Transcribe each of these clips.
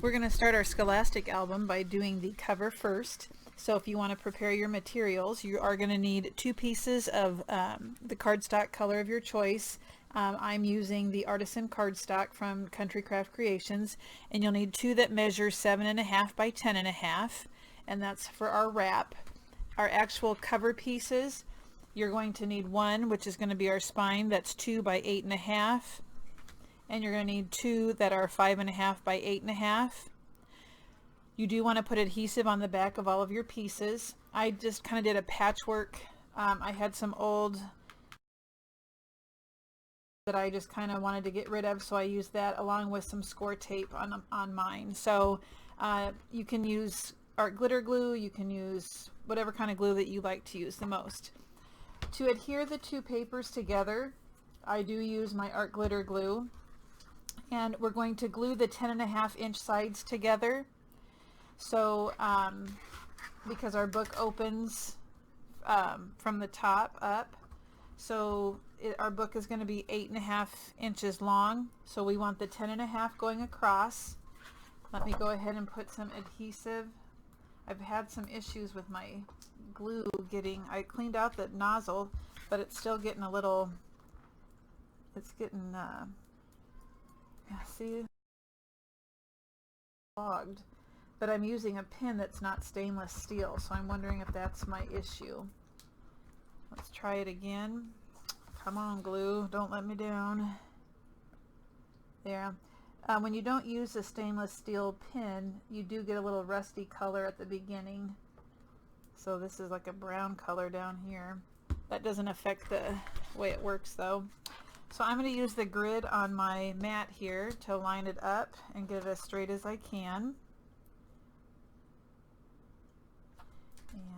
We're going to start our Scholastic album by doing the cover first. So if you want to prepare your materials, you are going to need 2 pieces of the cardstock color of your choice. I'm using the Artisan cardstock from Country Craft Creations, and you'll need 2 that measure 7.5 by 10.5, and that's for our wrap. Our actual cover pieces, you're going to need 1, which is going to be our spine, that's 2 by 8.5. And you're going to need 2 that are 5.5 by 8.5. You do want to put adhesive on the back of all of your pieces. I just kind of did a patchwork. I had some old that I just kind of wanted to get rid of, so I used that along with some score tape on mine. So you can use art glitter glue, you can use whatever kind of glue that you like to use the most. To adhere the 2 papers together, I do use my art glitter glue. And we're going to glue the 10.5-inch sides together. So because our book opens from the top up, so our book is going to be 8.5 inches long. So we want the 10.5 going across. Let me go ahead and put some adhesive. I've had some issues with my glue I cleaned out the nozzle, but it's still getting a little, it's getting see, clogged, but I'm using a pin that's not stainless steel, so I'm wondering if that's my issue. Let's try it again. Come on, glue, don't let me down. There. When you don't use a stainless steel pin, you do get a little rusty color at the beginning. So this is like a brown color down here. That doesn't affect the way it works though. So I'm going to use the grid on my mat here to line it up and get it as straight as I can.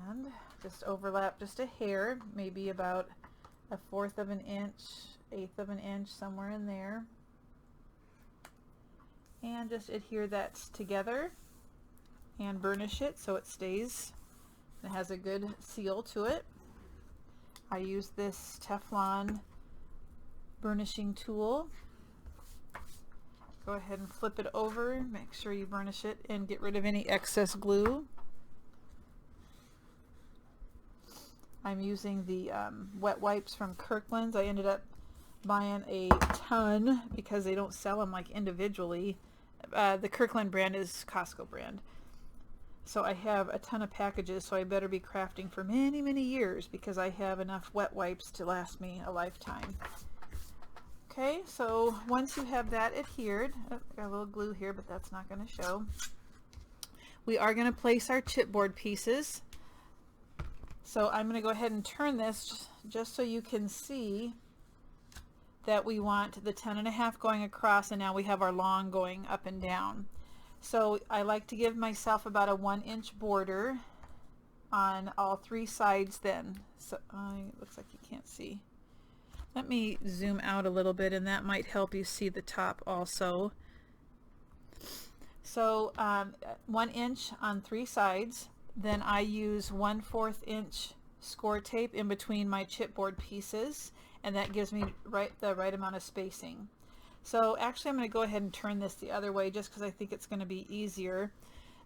And just overlap just a hair, maybe about 1/4 of an inch, 1/8 of an inch, somewhere in there. And just adhere that together and burnish it so it stays. It has a good seal to it. I use this Teflon burnishing tool. Go ahead and flip it over, make sure you burnish it and get rid of any excess glue. I'm using the wet wipes from Kirkland's. I ended up buying a ton because they don't sell them like individually. The Kirkland brand is Costco brand. So I have a ton of packages, so I better be crafting for many, many years because I have enough wet wipes to last me a lifetime. Okay, so once you have that adhered, got a little glue here, but that's not going to show. We are going to place our chipboard pieces. So I'm going to go ahead and turn this just so you can see that we want the 10.5 going across, and now we have our long going up and down. So I like to give myself about a 1-inch border on all 3 sides then. So it looks like you can't see. Let me zoom out a little bit and that might help you see the top also. So 1 inch on 3 sides. Then I use 1/4 inch score tape in between my chipboard pieces, and that gives me the right amount of spacing. So actually I'm going to go ahead and turn this the other way just because I think it's going to be easier.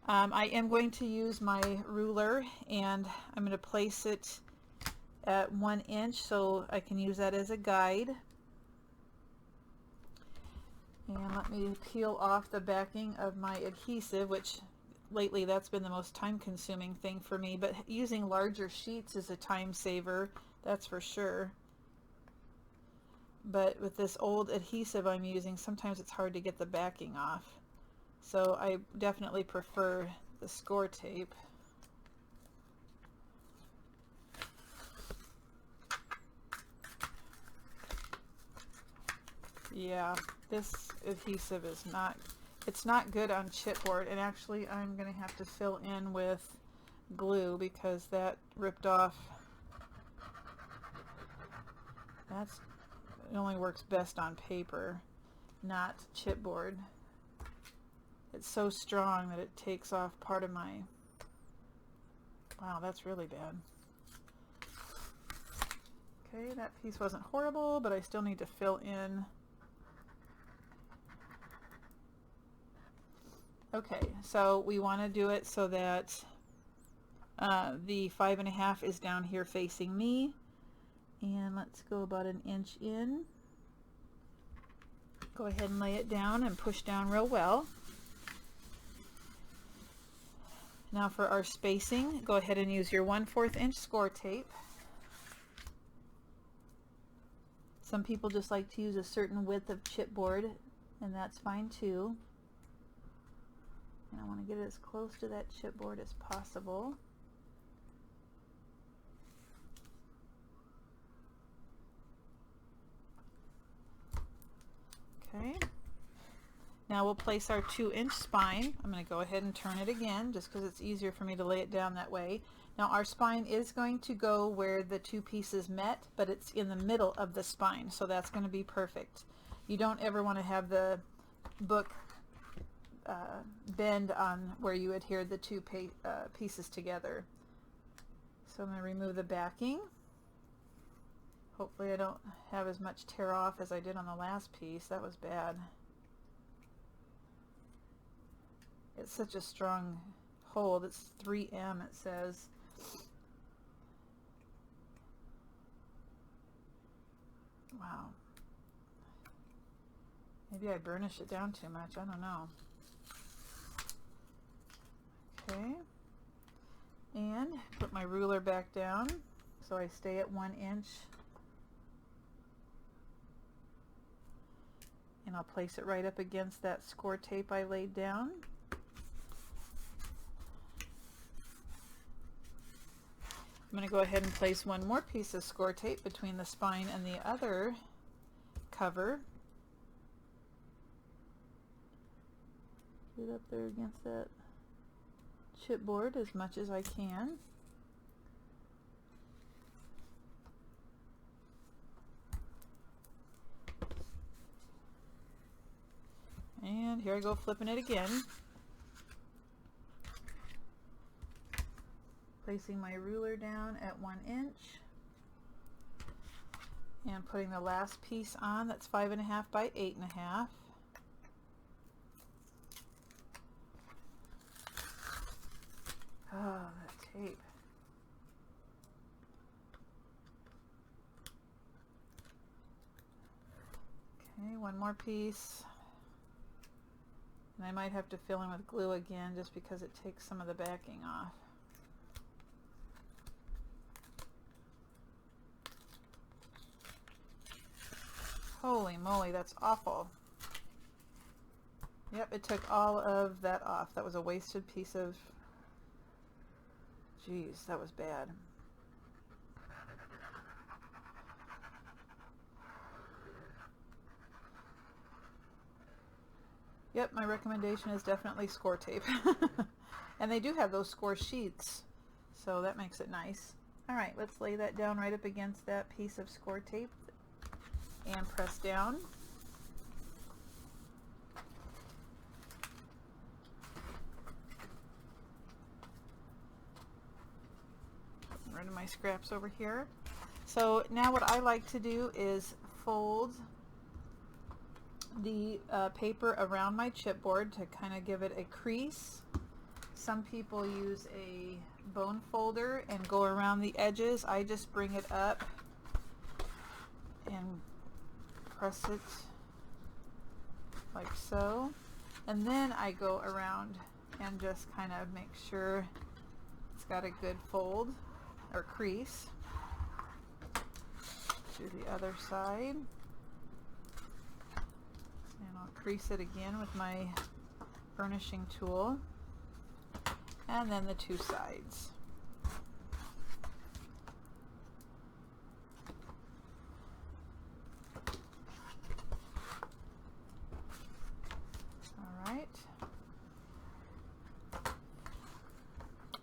I am going to use my ruler and I'm going to place it at 1 inch so I can use that as a guide. And let me peel off the backing of my adhesive, which lately that's been the most time-consuming thing for me, but using larger sheets is a time saver, that's for sure. But with this old adhesive I'm using, sometimes it's hard to get the backing off. So I definitely prefer the score tape. Yeah, this adhesive is it's not good on chipboard, and actually I'm going to have to fill in with glue because that ripped off. It only works best on paper, not chipboard. It's so strong that it takes off part of my, wow, that's really bad. Okay, that piece wasn't horrible, but I still need to fill in. Okay, so we want to do it so that the 5.5 is down here facing me, and let's go about 1 inch in. Go ahead and lay it down and push down real well. Now for our spacing, go ahead and use your 1/4 inch score tape. Some people just like to use a certain width of chipboard, and that's fine too. And I want to get it as close to that chipboard as possible. Okay. Now we'll place our 2-inch spine. I'm going to go ahead and turn it again just because it's easier for me to lay it down that way. Now our spine is going to go where the two pieces met, but it's in the middle of the spine, so that's going to be perfect. You don't ever want to have the book bend on where you adhered the two pieces together. So I'm going to remove the backing. Hopefully I don't have as much tear off as I did on the last piece. That was bad. It's such a strong hold. It's 3M, it says. Wow. Maybe I burnished it down too much. I don't know. Okay. And put my ruler back down so I stay at 1 inch. And I'll place it right up against that score tape I laid down. I'm going to go ahead and place one more piece of score tape between the spine and the other cover. Get up there against that chipboard as much as I can. And here I go flipping it again. Placing my ruler down at 1 inch and putting the last piece on. That's 5.5 by 8.5. Oh, that tape. Okay, one more piece. And I might have to fill in with glue again just because it takes some of the backing off. Holy moly, that's awful. Yep, it took all of that off. That was a wasted piece of... Geez, that was bad. Yep, my recommendation is definitely score tape. And they do have those score sheets, so that makes it nice. Alright, let's lay that down right up against that piece of score tape and press down. Get rid of my scraps over here. So now what I like to do is fold the paper around my chipboard to kind of give it a crease. Some people use a bone folder and go around the edges. I just bring it up and press it like so, and then I go around and just kind of make sure it's got a good fold or crease. Do the other side, and I'll crease it again with my burnishing tool, and then the two sides.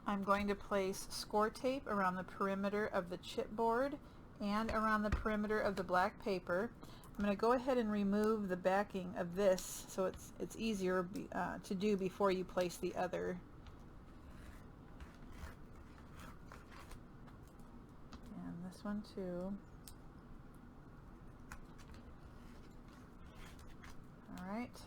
I'm going to place score tape around the perimeter of the chipboard and around the perimeter of the black paper. I'm going to go ahead and remove the backing of this so it's easier to do before you place the other. And this one too. Alright.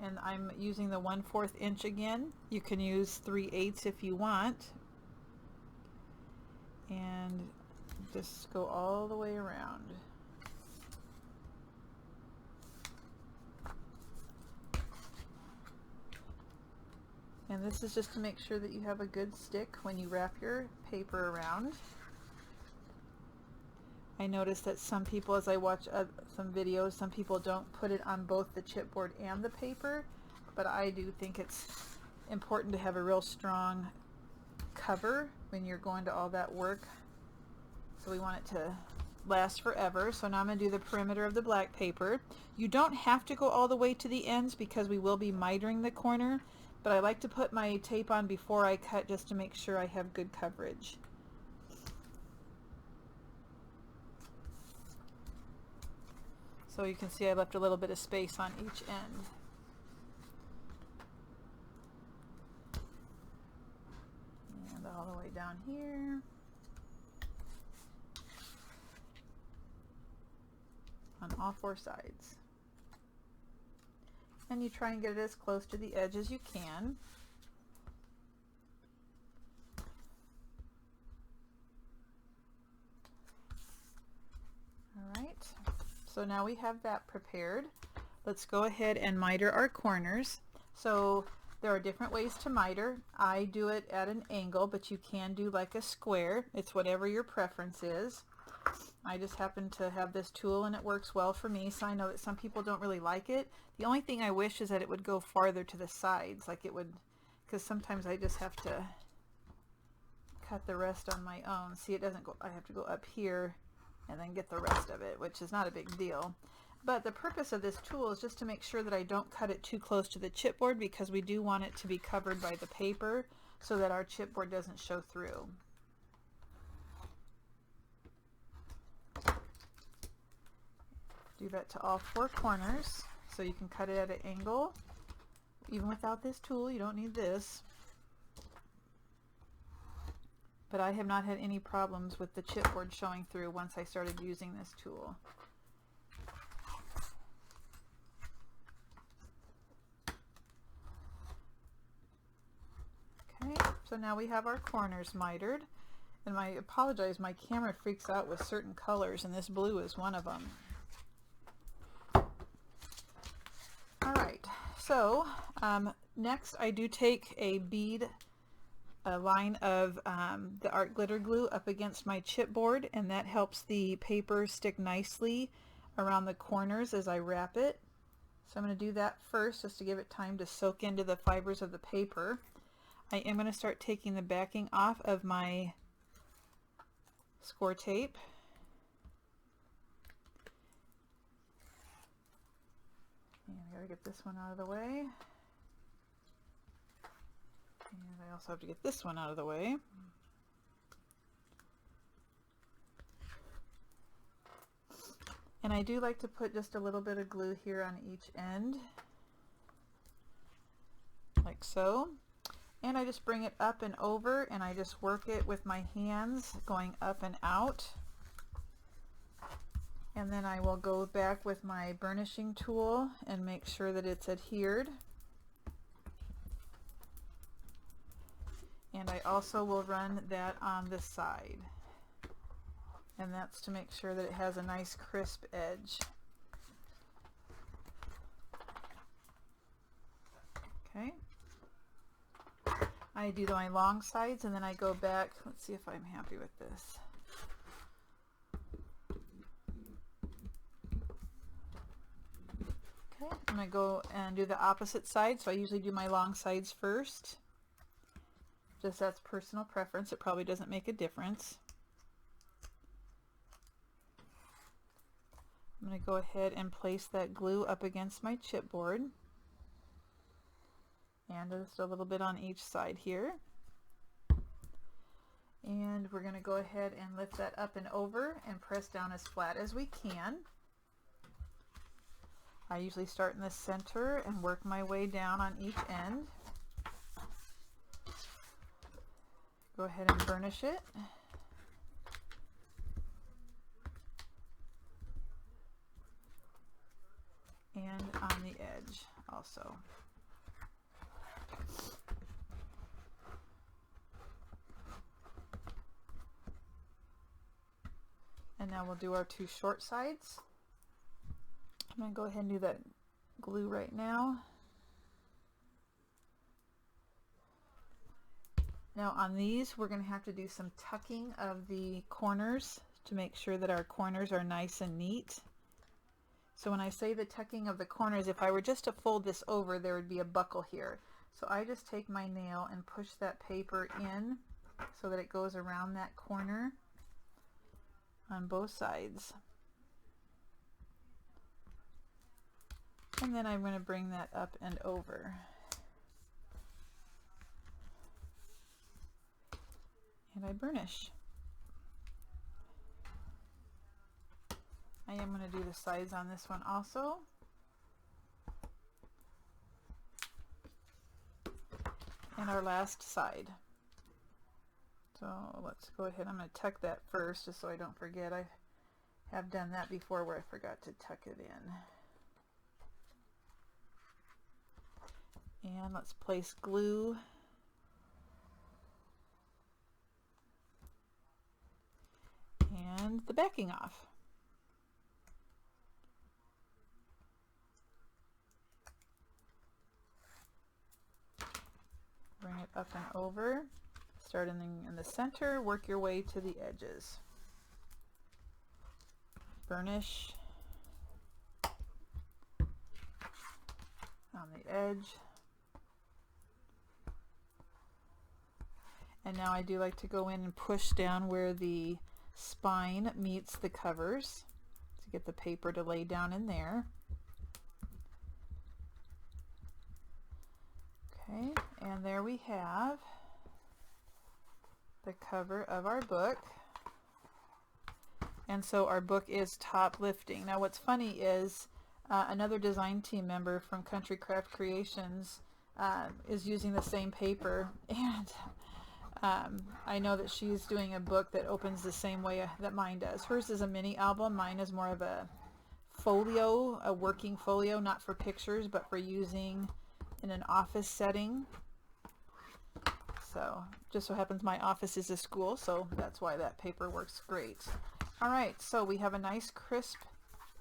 and I'm using the 1/4 inch again. You can use 3/8 if you want, and just go all the way around. And this is just to make sure that you have a good stick when you wrap your paper around. I noticed that some people, as I watch some videos, some people don't put it on both the chipboard and the paper, but I do think it's important to have a real strong cover when you're going to all that work. So we want it to last forever. So now I'm going to do the perimeter of the black paper. You don't have to go all the way to the ends because we will be mitering the corner, but I like to put my tape on before I cut just to make sure I have good coverage. So you can see I left a little bit of space on each end. And all the way down here. On all 4 sides. And you try and get it as close to the edge as you can. All right, so now we have that prepared. Let's go ahead and miter our corners. So there are different ways to miter. I do it at an angle, but you can do like a square. It's whatever your preference is. I just happen to have this tool and it works well for me, so I know that some people don't really like it. The only thing I wish is that it would go farther to the sides, like it would, because sometimes I just have to cut the rest on my own. See, it doesn't go, I have to go up here and then get the rest of it, which is not a big deal. But the purpose of this tool is just to make sure that I don't cut it too close to the chipboard, because we do want it to be covered by the paper so that our chipboard doesn't show through. Do that to all 4 corners, so you can cut it at an angle. Even without this tool, you don't need this. But I have not had any problems with the chipboard showing through once I started using this tool. Okay, so now we have our corners mitered. And I apologize, my camera freaks out with certain colors, and this blue is one of them. Alright, so next I do take a line of the art glitter glue up against my chipboard, and that helps the paper stick nicely around the corners as I wrap it. So I'm going to do that first just to give it time to soak into the fibers of the paper. I am going to start taking the backing off of my score tape. And I gotta get this one out of the way. And I also have to get this one out of the way. And I do like to put just a little bit of glue here on each end, like so. And I just bring it up and over, and I just work it with my hands going up and out. And then I will go back with my burnishing tool and make sure that it's adhered. And I also will run that on the side. And that's to make sure that it has a nice crisp edge. Okay. I do my long sides and then I go back. Let's see if I'm happy with this. Okay, I'm going to go and do the opposite side. So I usually do my long sides first. Just that's personal preference. It probably doesn't make a difference. I'm going to go ahead and place that glue up against my chipboard. And just a little bit on each side here. And we're going to go ahead and lift that up and over and press down as flat as we can. I usually start in the center and work my way down on each end. Go ahead and burnish it. And on the edge also. also. And now we'll do our two short sides. I'm going to go ahead and do that glue right now. Now on these, we're going to have to do some tucking of the corners to make sure that our corners are nice and neat. So when I say the tucking of the corners, if I were just to fold this over, there would be a buckle here. So I just take my nail and push that paper in so that it goes around that corner on both sides. And then I'm going to bring that up and over. And I burnish. I am going to do the sides on this one also. And our last side. So let's go ahead. I'm going to tuck that first just so I don't forget. I have done that before where I forgot to tuck it in. And let's place glue. And the backing off. Bring it up and over. Start in the center, work your way to the edges. Burnish on the edge. And now I do like to go in and push down where the spine meets the covers to get the paper to lay down in there. Okay, and there we have the cover of our book. And so our book is top lifting. Now what's funny is another design team member from Country Craft Creations is using the same paper, and I know that she's doing a book that opens the same way that mine does. Hers is a mini album. Mine is more of a folio, a working folio, not for pictures, but for using in an office setting. So just so happens my office is a school, so that's why that paper works great. All right, so we have a nice crisp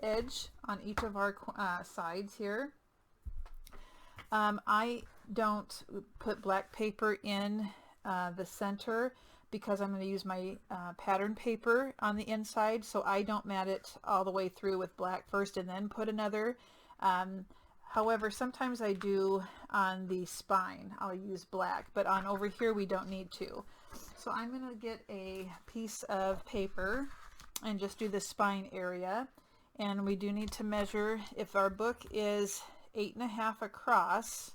edge on each of our sides here. I don't put black paper in the center because I'm going to use my pattern paper on the inside, so I don't mat it all the way through with black first and then put another. However, sometimes I do on the spine. I'll use black, but on over here we don't need to. So I'm going to get a piece of paper and just do the spine area. And we do need to measure. If our book is 8.5 across,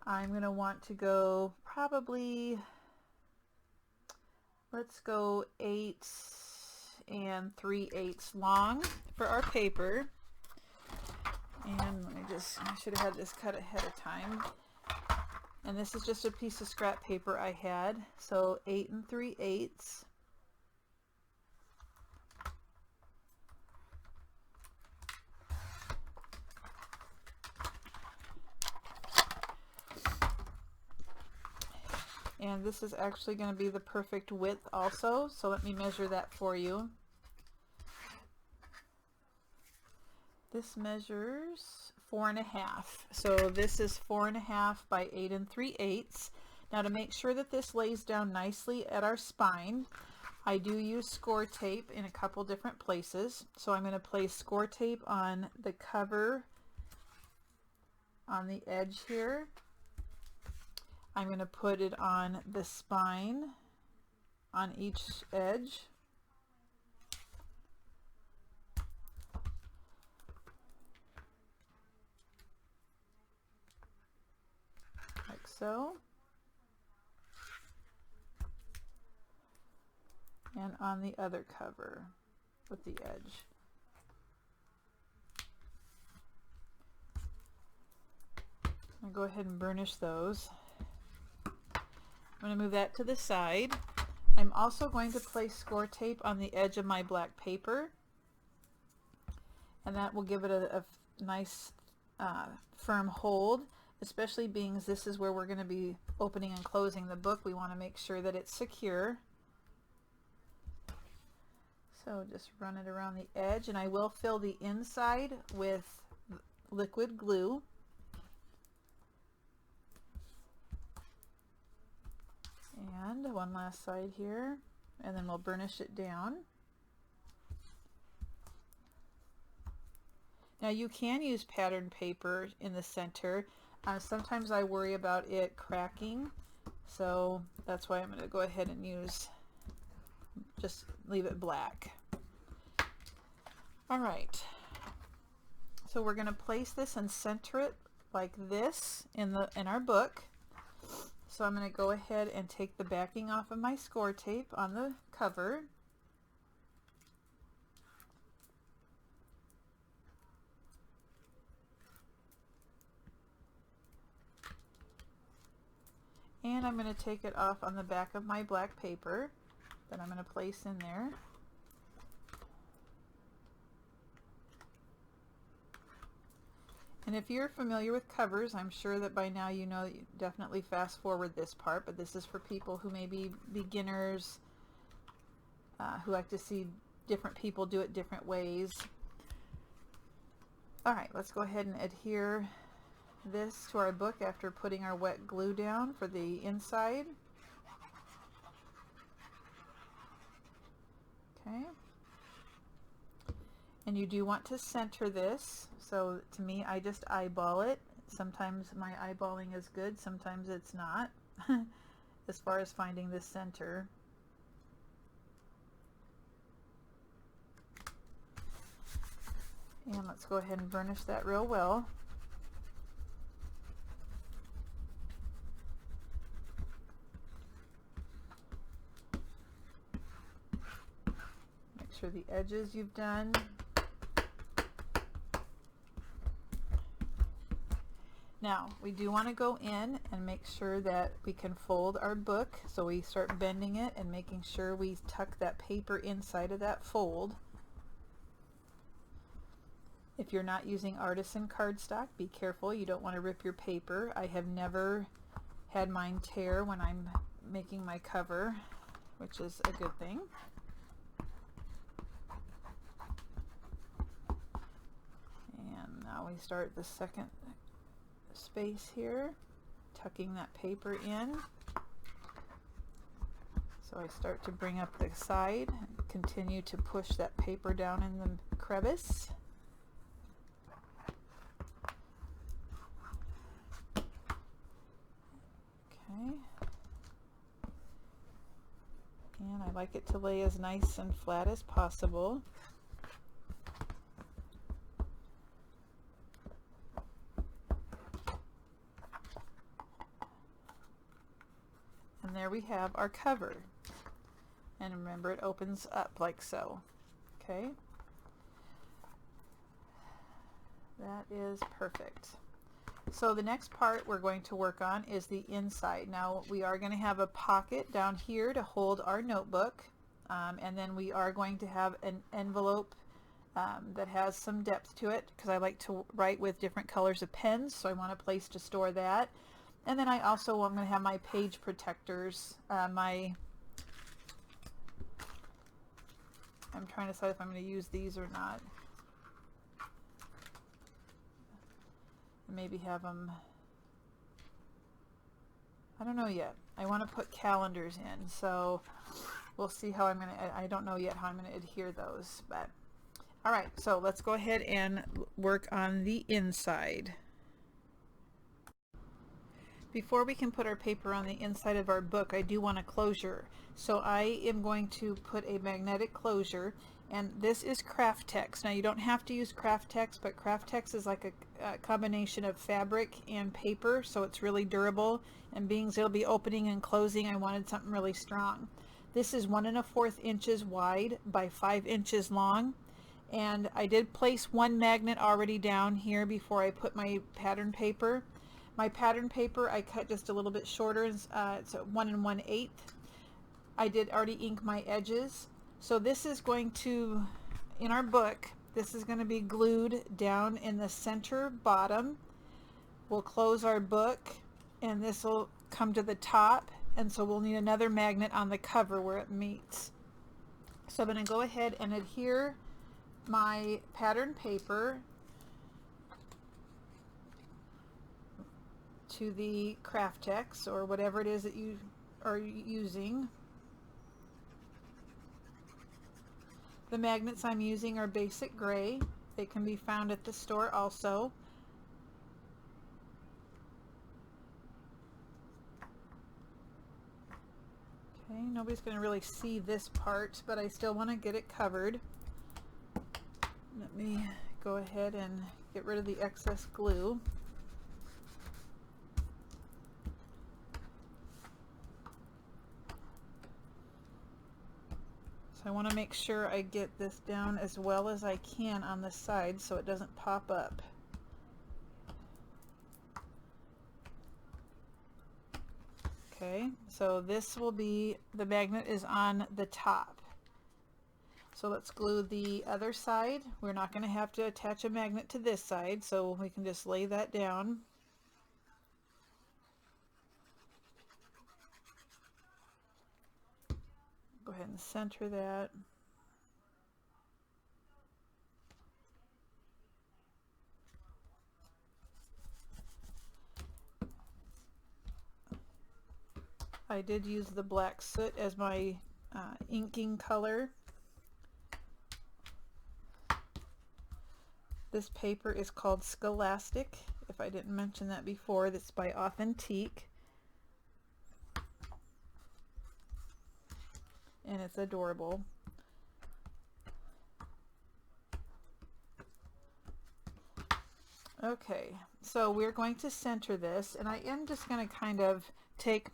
I'm going to want to go probably, let's go 8 3/8 long for our paper. And let me just, I should have had this cut ahead of time. And this is just a piece of scrap paper I had. So 8 3/8. And this is actually going to be the perfect width also. So let me measure that for you. This measures 4.5. So this is 4.5 by 8 3/8. Now to make sure that this lays down nicely at our spine, I do use score tape in a couple different places. So I'm going to place score tape on the cover on the edge here. I'm going to put it on the spine on each edge. Like so. And on the other cover with the edge. I'll go ahead and burnish those. I'm going to move that to the side. I'm also going to place score tape on the edge of my black paper, and that will give it a nice firm hold, especially being as this is where we're going to be opening and closing the book. We want to make sure that it's secure. So just run it around the edge, and I will fill the inside with liquid glue. And one last side here, and then we'll burnish it down. Now you can use pattern paper in the center. Sometimes I worry about it cracking, so that's why I'm going to go ahead and just leave it black. All right, so we're going to place this and center it like this in our book. So I'm going to go ahead and take the backing off of my score tape on the cover. And I'm going to take it off on the back of my black paper that I'm going to place in there. And if you're familiar with covers, I'm sure that by now you know that you definitely fast forward this part, but this is for people who may be beginners, who like to see different people do it different ways. All right, let's go ahead and adhere this to our book after putting our wet glue down for the inside. Okay. And you do want to center this. So to me, I just eyeball it. Sometimes my eyeballing is good, sometimes it's not, as far as finding the center. And let's go ahead and burnish that real well. Make sure the edges you've done. Now, we do want to go in and make sure that we can fold our book. So we start bending it and making sure we tuck that paper inside of that fold. If you're not using artisan cardstock, be careful. You don't want to rip your paper. I have never had mine tear when I'm making my cover, which is a good thing. And now we start the second space here, tucking that paper in. So I start to bring up the side and continue to push that paper down in the crevice. Okay. And I like it to lay as nice and flat as possible. And there we have our cover. And remember, it opens up like so. Okay. That is perfect. So the next part we're going to work on is the inside. Now we are going to have a pocket down here to hold our notebook, and then we are going to have an envelope that has some depth to it, because I like to write with different colors of pens, so I want a place to store that. And then I also am going to have my page protectors. I'm trying to decide if I'm going to use these or not. Maybe have them, I don't know yet. I want to put calendars in, so we'll see how I'm going to, I don't know yet how I'm going to adhere those. But all right, so let's go ahead and work on the inside. Before we can put our paper on the inside of our book, I do want a closure. So I am going to put a magnetic closure, and this is Craftex. Now you don't have to use Craftex, but Craftex is like a combination of fabric and paper, so it's really durable, and being it'll be opening and closing, I wanted something really strong. This is 1 1/4 inches wide by 5 inches long, and I did place one magnet already down here before I put my pattern paper. My pattern paper I cut just a little bit shorter, it's 1 1/8. I did already ink my edges. So this is going to, in our book, this is going to be glued down in the center bottom. We'll close our book and this will come to the top, and so we'll need another magnet on the cover where it meets. So I'm going to go ahead and adhere my pattern paper to the craft text or whatever it is that you are using. The magnets I'm using are basic gray. They can be found at the store also. Okay, nobody's going to really see this part, but I still want to get it covered. Let me go ahead and get rid of the excess glue. So I want to make sure I get this down as well as I can on the side so it doesn't pop up. Okay, so this will be, the magnet is on the top. So let's glue the other side. We're not going to have to attach a magnet to this side, so we can just lay that down. Go ahead and center that. I did use the black soot as my inking color. This paper is called Scholastic, if I didn't mention that before. That's by Authentique. And it's adorable. Okay, so we're going to center this, and I am just going to kind of take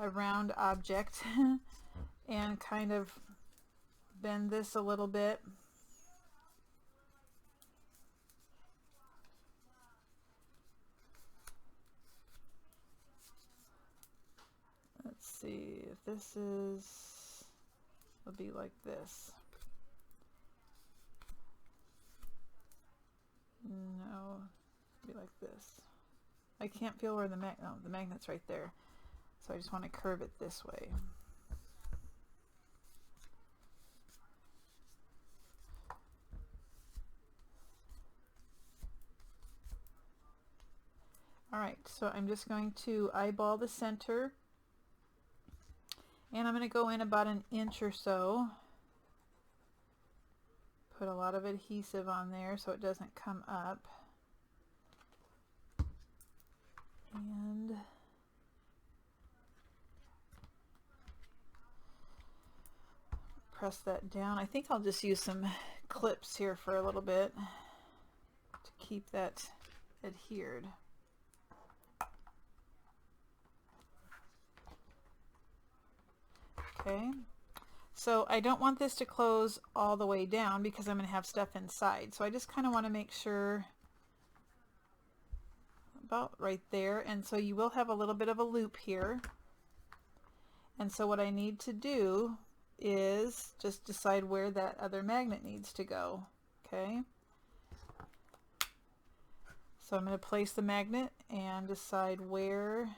a round object and kind of bend this a little bit. Let's see if this is, it'll be like this. No, it'll be like this. I can't feel where the magnet's right there. So I just want to curve it this way. Alright, so I'm just going to eyeball the center, and I'm going to go in about an inch or so. Put a lot of adhesive on there so it doesn't come up. And press that down. I think I'll just use some clips here for a little bit to keep that adhered. Okay, so I don't want this to close all the way down because I'm going to have stuff inside. So I just kind of want to make sure about right there, and so you will have a little bit of a loop here. And so what I need to do is just decide where that other magnet needs to go. Okay, so I'm going to place the magnet and decide where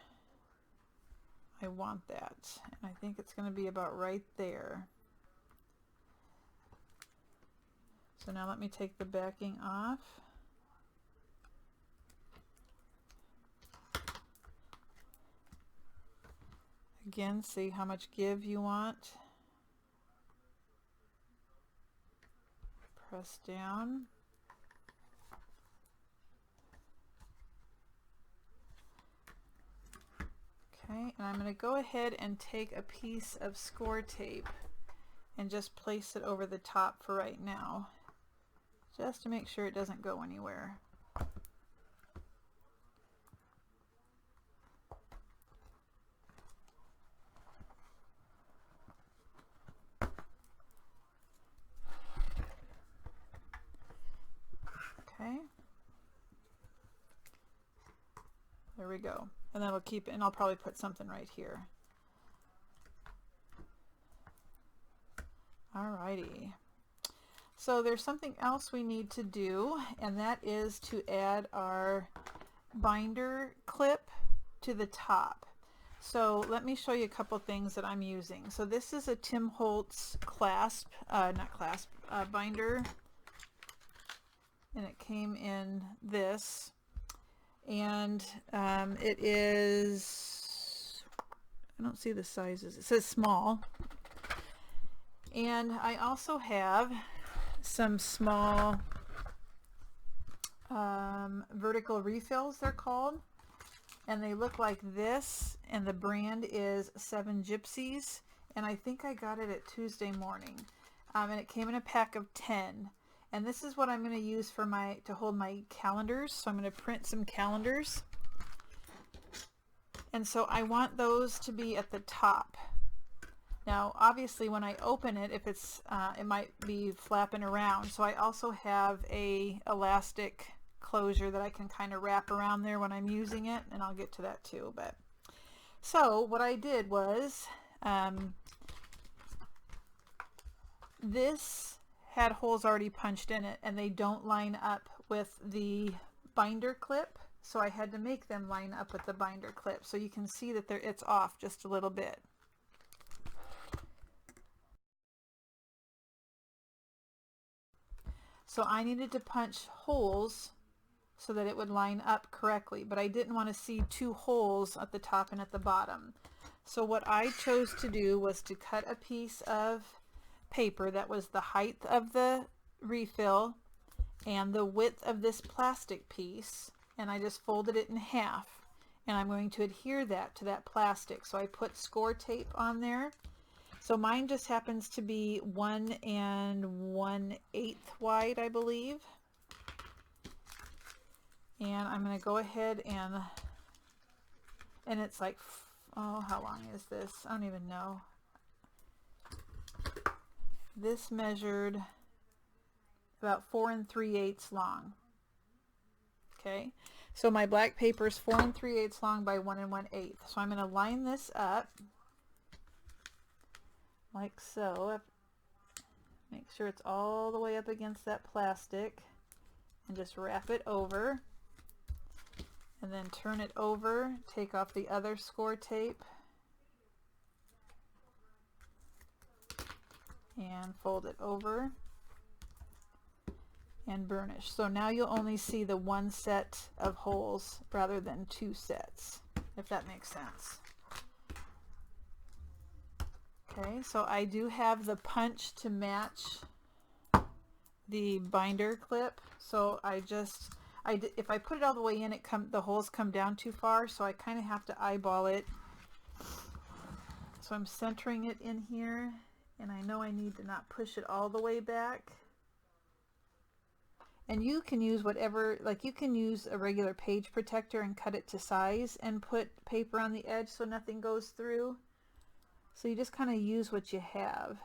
I want that, and I think it's going to be about right there. So now let me take the backing off. Again, see how much give you want. Press down. Okay, and I'm going to go ahead and take a piece of score tape and just place it over the top for right now, just to make sure it doesn't go anywhere. Okay, there we go. And then we'll keep it, and I'll probably put something right here. Alrighty. So there's something else we need to do, and that is to add our binder clip to the top. So let me show you a couple things that I'm using. So this is a Tim Holtz clasp, binder, and it came in this, and it is, I don't see the sizes, it says small. And I also have some small vertical refills, they're called, and they look like this, and the brand is 7 Gypsies, and I think I got it at Tuesday Morning, and it came in a pack of 10, and this is what I'm going to use for to hold my calendars. So I'm going to print some calendars, and so I want those to be at the top. Now obviously when I open it, if it's it might be flapping around, so I also have a elastic closure that I can kind of wrap around there when I'm using it, and I'll get to that too. But so what I did was this had holes already punched in it, and they don't line up with the binder clip, so I had to make them line up with the binder clip. So you can see that it's off just a little bit. So I needed to punch holes so that it would line up correctly, but I didn't want to see 2 holes at the top and at the bottom. So what I chose to do was to cut a piece of paper that was the height of the refill and the width of this plastic piece, and I just folded it in half, and I'm going to adhere that to that plastic. So I put score tape on there. So mine just happens to be 1 1/8 wide, I believe. And I'm going to go ahead and it's like, oh, how long is this? I don't even know. This measured about 4 3/8 long. Okay, so my black paper is 4 3/8 long by 1 1/8. So I'm going to line this up like so. Make sure it's all the way up against that plastic, and just wrap it over, and then turn it over, take off the other score tape, and fold it over and burnish. So now you'll only see the 1 set of holes rather than 2 sets, if that makes sense. Okay, so I do have the punch to match the binder clip, so if I put it all the way in, the holes come down too far, so I kind of have to eyeball it. So I'm centering it in here, and I know I need to not push it all the way back. And you can use whatever, like you can use a regular page protector and cut it to size and put paper on the edge so nothing goes through. So you just kind of use what you have.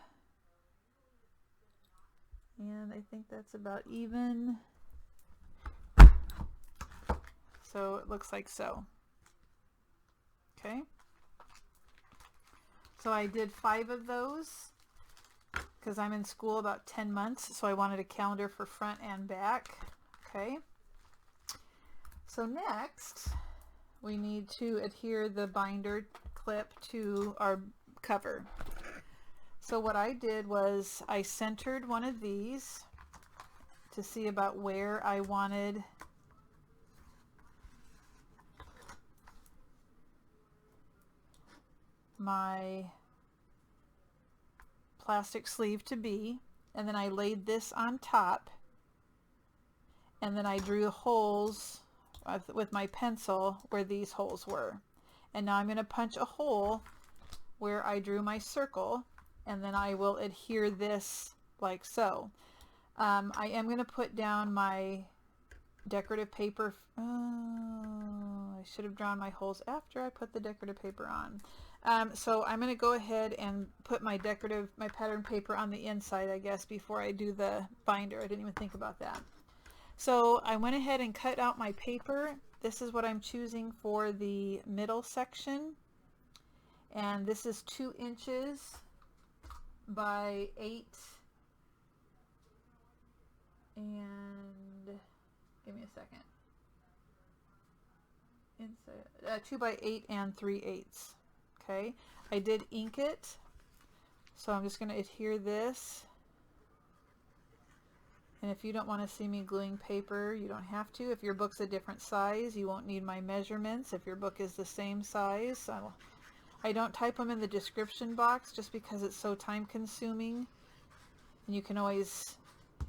And I think that's about even. So it looks like so. Okay. So I did 5 of those because I'm in school about 10 months, so I wanted a calendar for front and back. Okay. So next we need to adhere the binder clip to our cover. So what I did was I centered one of these to see about where I wanted my plastic sleeve to be, and then I laid this on top, and then I drew holes with my pencil where these holes were. And now I'm going to punch a hole where I drew my circle, and then I will adhere this like so. I am going to put down my decorative paper. Oh, I should have drawn my holes after I put the decorative paper on. So I'm going to go ahead and put my pattern paper on the inside, I guess, before I do the binder. I didn't even think about that. So I went ahead and cut out my paper. This is what I'm choosing for the middle section. And this is 2 inches by 8. And give me a second. 2 by 8 and 3/8. Okay, I did ink it, so I'm just going to adhere this. And if you don't want to see me gluing paper, you don't have to. If your book's a different size, you won't need my measurements. If your book is the same size, I don't type them in the description box just because it's so time consuming. And you can always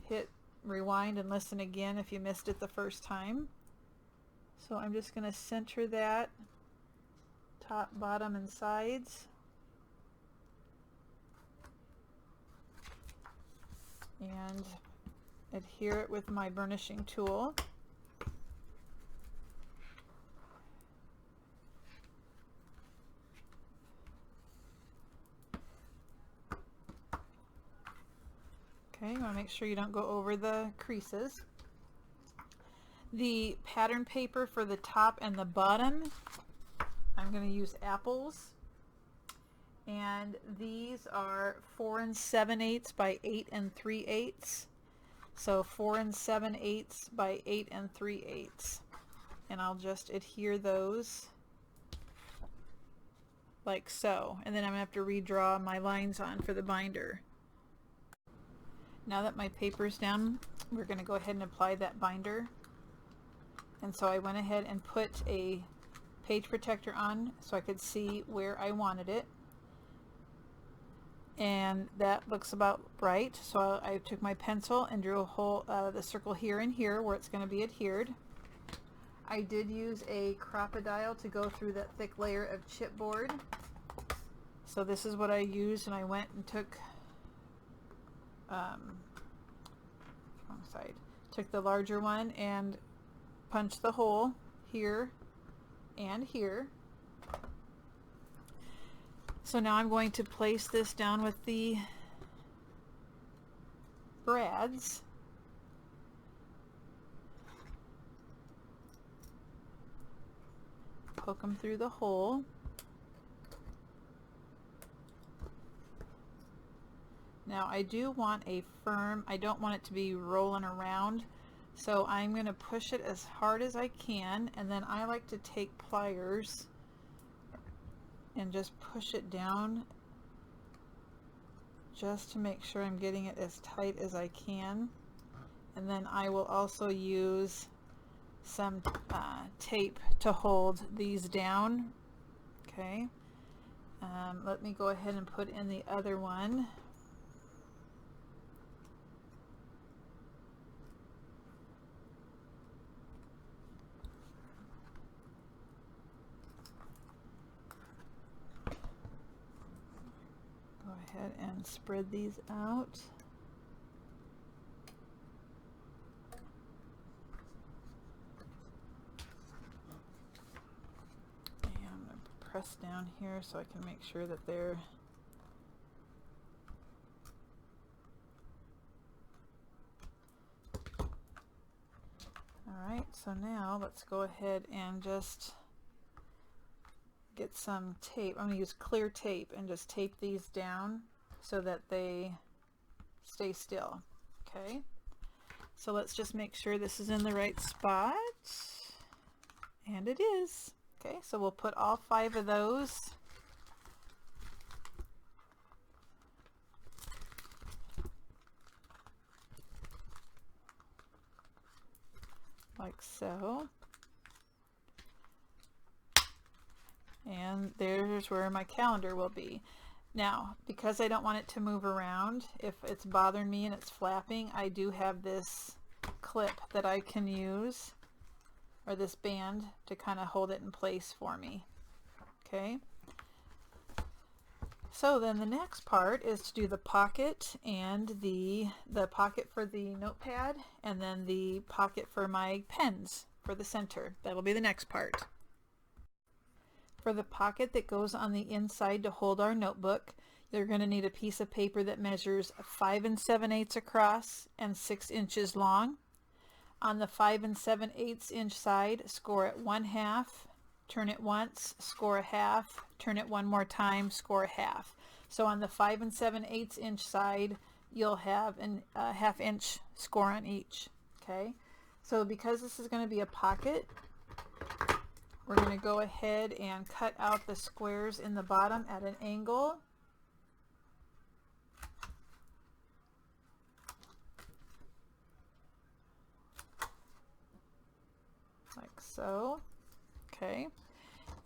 hit rewind and listen again if you missed it the first time. So I'm just going to center that top, bottom, and sides. And adhere it with my burnishing tool. Okay, you want to make sure you don't go over the creases. The pattern paper for the top and the bottom, I'm going to use apples. And these are 4 7/8 by 8 3/8. So 4 7/8 by 8 3/8. And I'll just adhere those like so. And then I'm going to have to redraw my lines on for the binder. Now that my paper's down, we're going to go ahead and apply that binder. And so I went ahead and put a page protector on so I could see where I wanted it. And that looks about right. So I took my pencil and drew a hole, the circle here and here where it's going to be adhered. I did use a crocodile to go through that thick layer of chipboard. So this is what I used, and I went and took wrong side. Took the larger one and punched the hole here and here. So now I'm going to place this down with the brads. Poke them through the hole. Now I do want a firm, I don't want it to be rolling around, so I'm going to push it as hard as I can, and then I like to take pliers and just push it down just to make sure I'm getting it as tight as I can. And then I will also use some tape to hold these down. Okay, let me go ahead and put in the other one. Go ahead and spread these out. And I'm going to press down here so I can make sure that they're alright. So now let's go ahead and just get some tape. I'm going to use clear tape and just tape these down so that they stay still. Okay, so let's just make sure this is in the right spot, and it is. Okay, so we'll put all 5 of those like so. And there's where my calendar will be. Now, because I don't want it to move around, if it's bothering me and it's flapping, I do have this clip that I can use, or this band, to kind of hold it in place for me. Okay. So then the next part is to do the pocket and the pocket for the notepad, and then the pocket for my pens for the center. That'll be the next part. For the pocket that goes on the inside to hold our notebook, you're going to need a piece of paper that measures 5 7/8 across and 6 inches long. On the 5 7/8 inch side, score it 1/2, turn it once, score 1/2, turn it one more time, score 1/2. So on the 5 7/8 inch side, you'll have a 1/2 inch score on each. Okay, so because this is going to be a pocket, we're going to go ahead and cut out the squares in the bottom at an angle. Like so. Okay.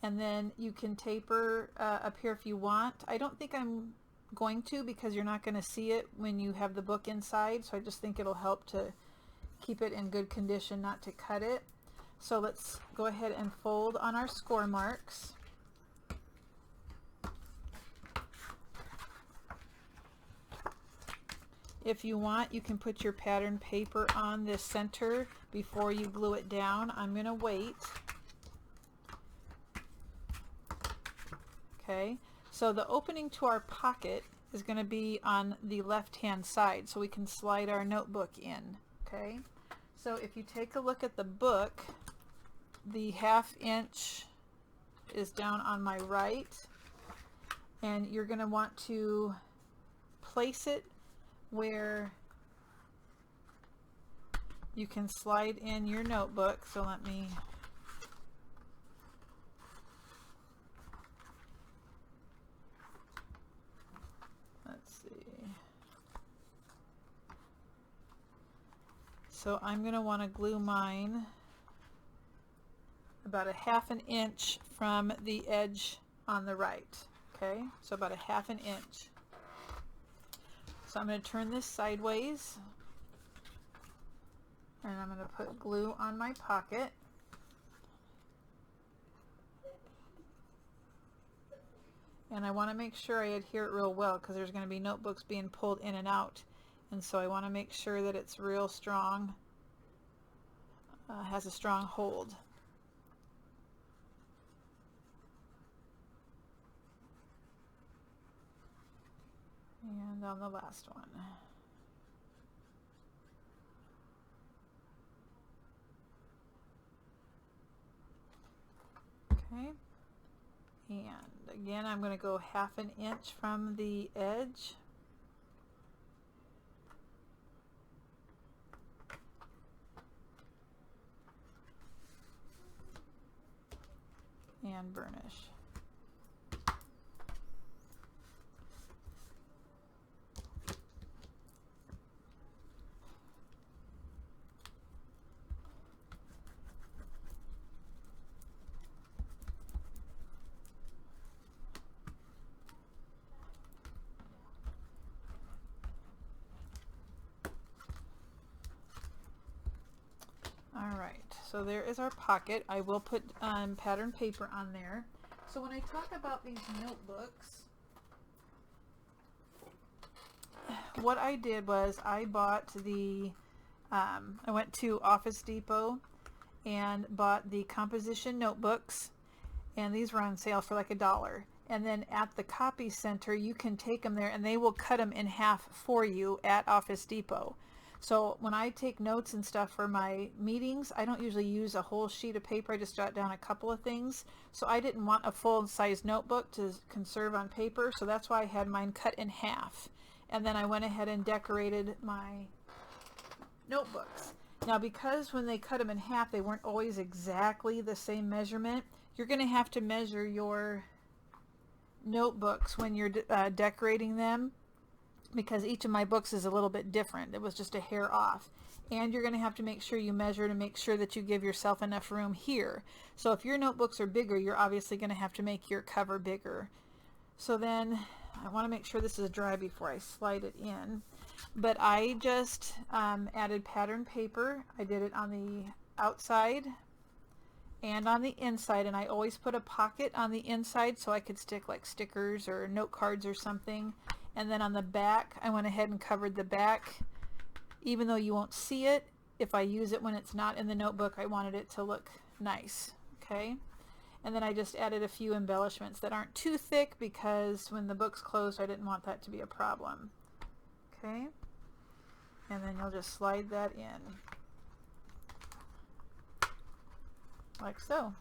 And then you can taper up here if you want. I don't think I'm going to, because you're not going to see it when you have the book inside, so I just think it'll help to keep it in good condition, not to cut it. So let's go ahead and fold on our score marks. If you want, you can put your pattern paper on this center before you glue it down. I'm going to wait. Okay, so the opening to our pocket is going to be on the left-hand side, so we can slide our notebook in. Okay, so if you take a look at the book, the 1/2 inch is down on my right, and you're going to want to place it where you can slide in your notebook. So let's see. So I'm going to want to glue mine about a 1/2 inch from the edge on the right. Okay, so about a 1/2 inch. So I'm going to turn this sideways, and I'm going to put glue on my pocket. And I want to make sure I adhere it real well, because there's going to be notebooks being pulled in and out, and so I want to make sure that it's real strong, has a strong hold. And on the last one. Okay. And again, I'm going to go 1/2 inch from the edge. And burnish. Alright, so there is our pocket. I will put pattern paper on there. So when I talk about these notebooks, what I did was I bought the, I went to Office Depot and bought the composition notebooks, and these were on sale for like $1. And then at the copy center, you can take them there and they will cut them in half for you at Office Depot. So when I take notes and stuff for my meetings, I don't usually use a whole sheet of paper. I just jot down a couple of things. So I didn't want a full-size notebook to conserve on paper, so that's why I had mine cut in half. And then I went ahead and decorated my notebooks. Now, because when they cut them in half, they weren't always exactly the same measurement, you're going to have to measure your notebooks when you're decorating them, because each of my books is a little bit different. It was just a hair off. And you're going to have to make sure you measure to make sure that you give yourself enough room here. So if your notebooks are bigger, you're obviously going to have to make your cover bigger. So then I want to make sure this is dry before I slide it in. But I just added pattern paper. I did it on the outside and on the inside, and I always put a pocket on the inside so I could stick like stickers or note cards or something. And then on the back, I went ahead and covered the back. Even though you won't see it, if I use it when it's not in the notebook, I wanted it to look nice. Okay? And then I just added a few embellishments that aren't too thick, because when the book's closed, I didn't want that to be a problem. Okay? And then you'll just slide that in. Like so.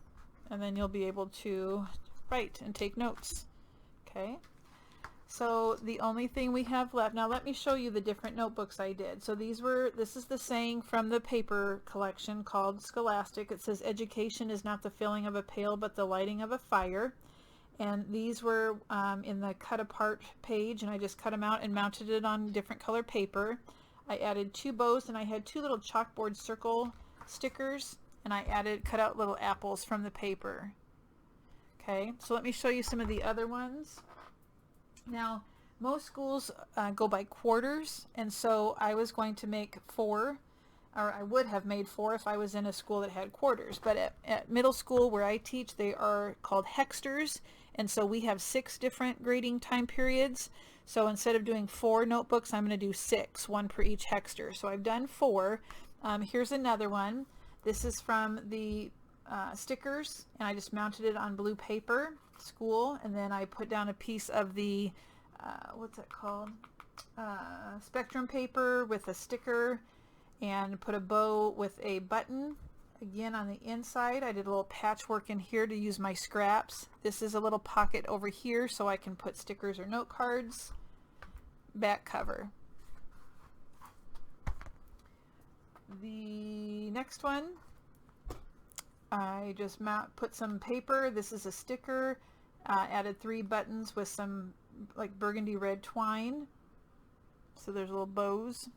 And then you'll be able to write and take notes. Okay? So the only thing we have left, now let me show you the different notebooks I did. So this is the saying from the paper collection called Scholastic. It says, education is not the filling of a pail, but the lighting of a fire. And these were in the cut apart page, and I just cut them out and mounted it on different color paper. I added 2 bows, and I had 2 little chalkboard circle stickers, and I cut out little apples from the paper. Okay, so let me show you some of the other ones. Now, most schools go by quarters, and so I was going to make 4, or I would have made 4 if I was in a school that had quarters. But at middle school where I teach, they are called hexters, and so we have 6 different grading time periods. So instead of doing 4 notebooks, I'm going to do 6, 1 per each hexter. So I've done 4. Here's another one. This is from the stickers, and I just mounted it on blue paper, school, and then I put down a piece of the what's that called, spectrum paper with a sticker, and put a bow with a button again on the inside. I did a little patchwork in here to use my scraps. This is a little pocket over here so I can put stickers or note cards. Back cover. The next one, I just put some paper. This is a sticker. Added 3 buttons with some like burgundy red twine. So there's little bows.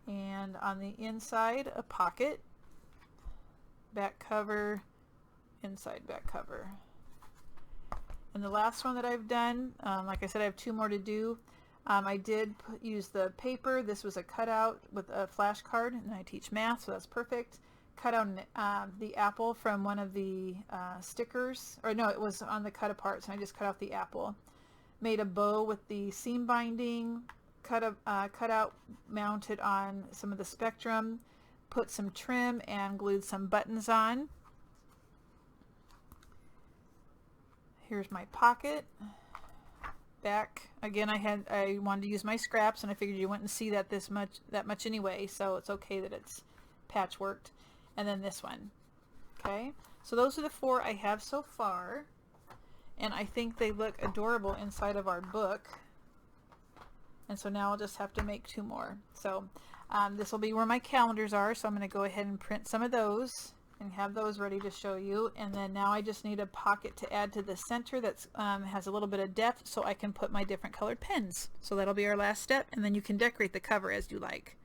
And on the inside, a pocket. Back cover, inside back cover. And the last one that I've done, like I said, I have 2 more to do. I did use the paper. This was a cutout with a flashcard, and I teach math, so that's perfect. Cut out the apple from one of the stickers, or no, it was on the cut apart, so I just cut out the apple. Made a bow with the seam binding, cut out, mounted on some of the spectrum, put some trim and glued some buttons on. Here's my pocket. Back again, I wanted to use my scraps, and I figured you wouldn't see that much anyway, so it's okay that it's patchworked. And then this one. Okay, so those are the 4 I have so far, and I think they look adorable inside of our book. And so now I'll just have to make 2 more. So this will be where my calendars are, so I'm going to go ahead and print some of those and have those ready to show you. And then now I just need a pocket to add to the center that has a little bit of depth, so I can put my different colored pens. So that'll be our last step, and then you can decorate the cover as you like.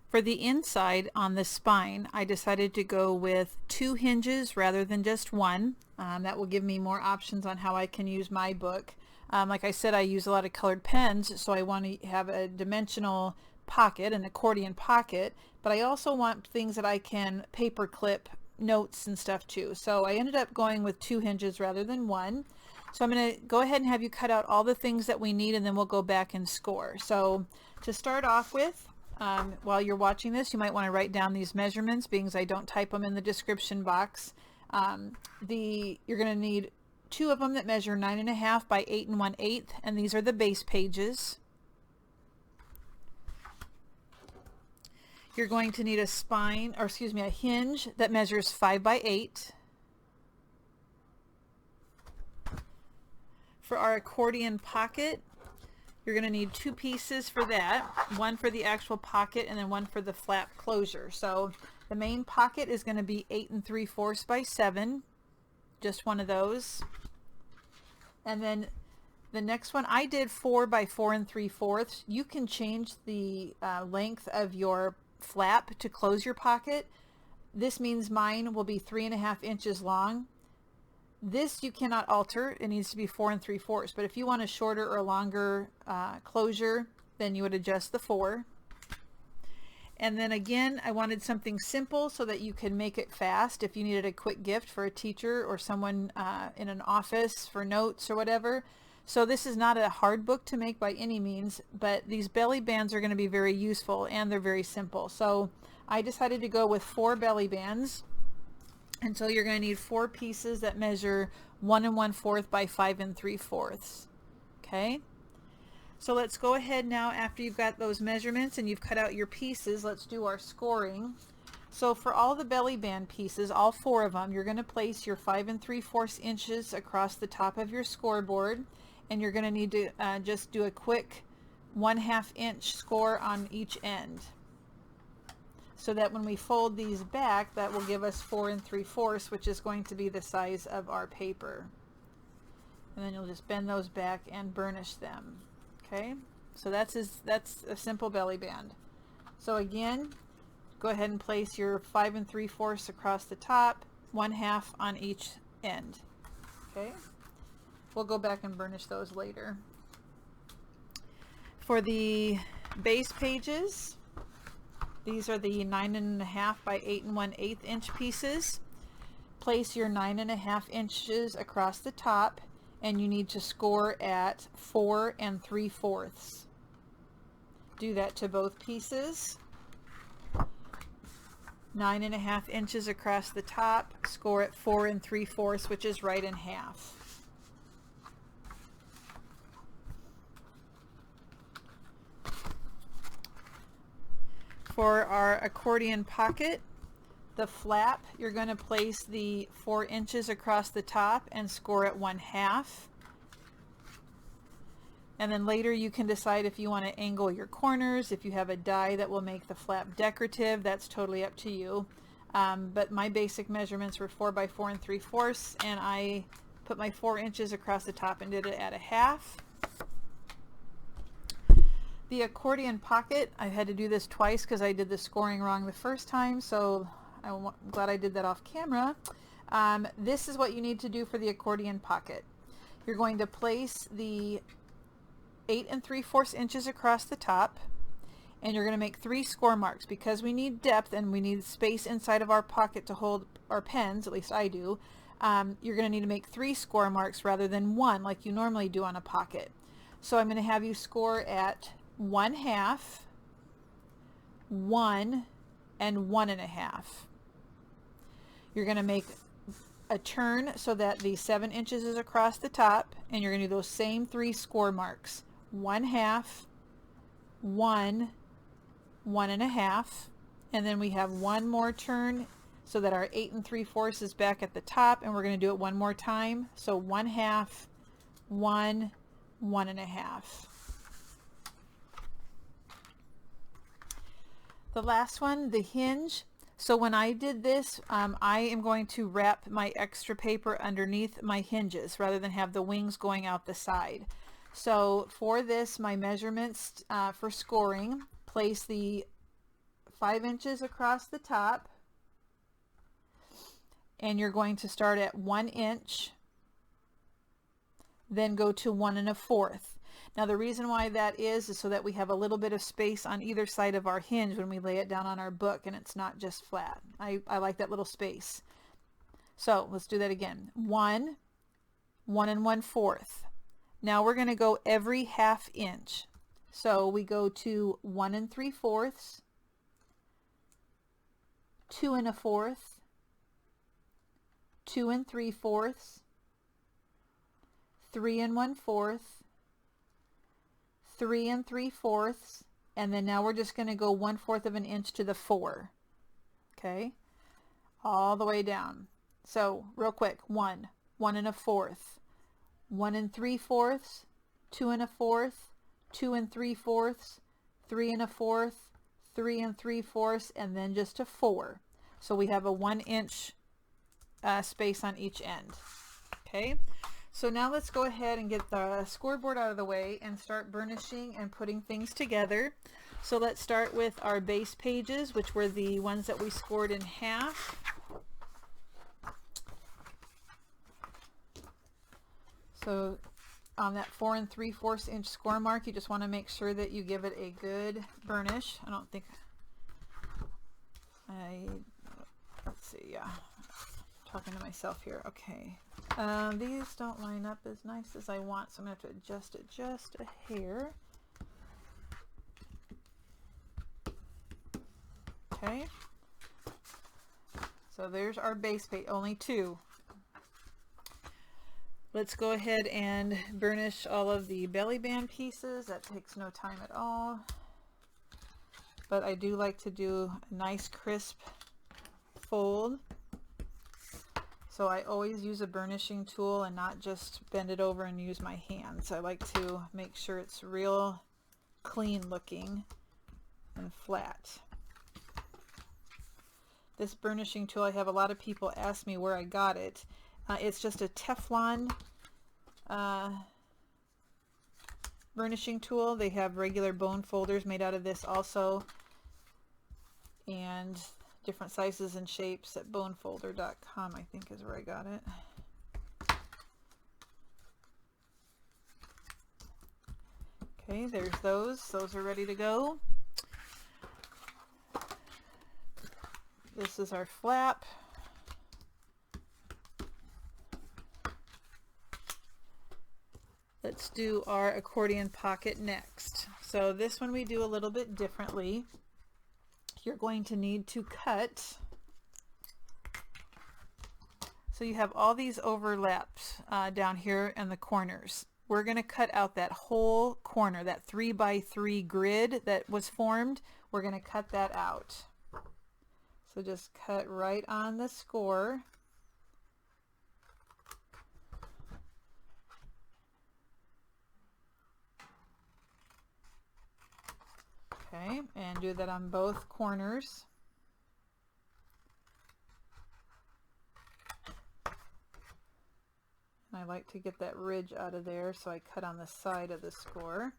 For the inside on the spine, I decided to go with 2 hinges rather than just 1. That will give me more options on how I can use my book. Like I said, I use a lot of colored pens, so I want to have a dimensional pocket, an accordion pocket, but I also want things that I can paper clip notes and stuff too. So I ended up going with 2 hinges rather than 1. So I'm going to go ahead and have you cut out all the things that we need, and then we'll go back and score. So to start off with, while you're watching this, you might want to write down these measurements, being as I don't type them in the description box. You're going to need 2 of them that measure 9.5 by 8 1/8, and these are the base pages. You're going to need a hinge that measures 5 by 8. For our accordion pocket, you're going to need 2 pieces for that, one for the actual pocket and then one for the flap closure. So the main pocket is going to be 8 3/4 by 7, just one of those. And then the next one, I did 4 by 4 3/4. You can change the length of your flap to close your pocket. This means mine will be 3.5 inches long. This you cannot alter. It needs to be 4 3/4. But if you want a shorter or longer closure, then you would adjust the 4. And then again, I wanted something simple so that you can make it fast if you needed a quick gift for a teacher or someone in an office for notes or whatever. So this is not a hard book to make by any means, but these belly bands are going to be very useful, and they're very simple. So I decided to go with 4 belly bands. And so you're going to need 4 pieces that measure 1 1/4 by 5 3/4. Okay. So let's go ahead now, after you've got those measurements and you've cut out your pieces, let's do our scoring. So for all the belly band pieces, all 4 of them, you're going to place your 5 3/4 inches across the top of your scoreboard, and you're going to need to just do a quick 1/2 inch score on each end, so that when we fold these back, that will give us 4 3/4, which is going to be the size of our paper. And then you'll just bend those back and burnish them. Okay, so that's a simple belly band. So again, go ahead and place your 5 3/4 across the top, 1/2 on each end. Okay, we'll go back and burnish those later. For the base pages, these are the 9 1/2 by 8 1/8 inch pieces. Place your 9 1/2 inches across the top, and you need to score at 4 3/4. Do that to both pieces. 9 1/2 inches across the top, score at 4 3/4, which is right in half. For our accordion pocket, the flap, you're going to place the 4 inches across the top and score at 1/2. And then later you can decide if you want to angle your corners. If you have a die that will make the flap decorative, that's totally up to you. But my basic measurements were 4 by 4 3/4, and I put my 4 inches across the top and did it at 1/2. The accordion pocket, I had to do this twice because I did the scoring wrong the first time, so I'm glad I did that off camera. This is what you need to do for the accordion pocket. You're going to place the 8 3/4 inches across the top, and you're going to make 3 score marks. Because we need depth and we need space inside of our pocket to hold our pens, at least I do, you're going to need to make 3 score marks rather than 1 like you normally do on a pocket. So I'm going to have you score at 1/2, 1, and 1 1/2. You're going to make a turn so that the 7 inches is across the top, and you're going to do those same 3 score marks. 1/2, 1, 1 1/2, and then we have one more turn so that our 8 3/4 is back at the top, and we're going to do it one more time. So 1/2, 1, 1 1/2. The last one, the hinge. So when I did this, I am going to wrap my extra paper underneath my hinges rather than have the wings going out the side. So for this, my measurements for scoring, place the 5 inches across the top, and you're going to start at 1 inch, then go to 1 1/4. Now the reason why that is so that we have a little bit of space on either side of our hinge when we lay it down on our book, and it's not just flat. I like that little space. So let's do that again. 1, 1 1/4. Now we're going to go every 1/2 inch. So we go to 1 3/4, 2 1/4, 2 3/4, 3 1/4, 3 3/4, and then now we're just going to go 1/4 of an inch to the 4. Okay, all the way down. So real quick, 1, 1 1/4, 1 3/4, 2 1/4, 2 3/4, 3 1/4, 3 3/4, and then just to 4. So we have a 1 inch space on each end. Okay, so now let's go ahead and get the scoreboard out of the way and start burnishing and putting things together. So let's start with our base pages, which were the ones that we scored in half. So on that 4 3/4 inch score mark, you just want to make sure that you give it a good burnish. I don't think let's see, yeah, I'm talking to myself here. Okay, these don't line up as nice as I want, so I'm going to have to adjust it just a hair. Okay, so there's our base page, only 2. Let's go ahead and burnish all of the belly band pieces. That takes no time at all, but I do like to do a nice crisp fold. So So I always use a burnishing tool and not just bend it over and use my hands. I like to make sure it's real clean looking and flat. This burnishing tool, I have a lot of people ask me where I got it. It's just a Teflon burnishing tool. They have regular bone folders made out of this also, and different sizes and shapes at bonefolder.com, I think is where I got it. Okay, there's those. Those are ready to go. This is our flap. Let's do our accordion pocket next. So this one we do a little bit differently. You're going to need to cut. So you have all these overlaps down here in the corners. We're going to cut out that whole corner, that 3x3 grid that was formed. We're going to cut that out. So just cut right on the score. Okay, and do that on both corners. And I like to get that ridge out of there, so I cut on the side of the score.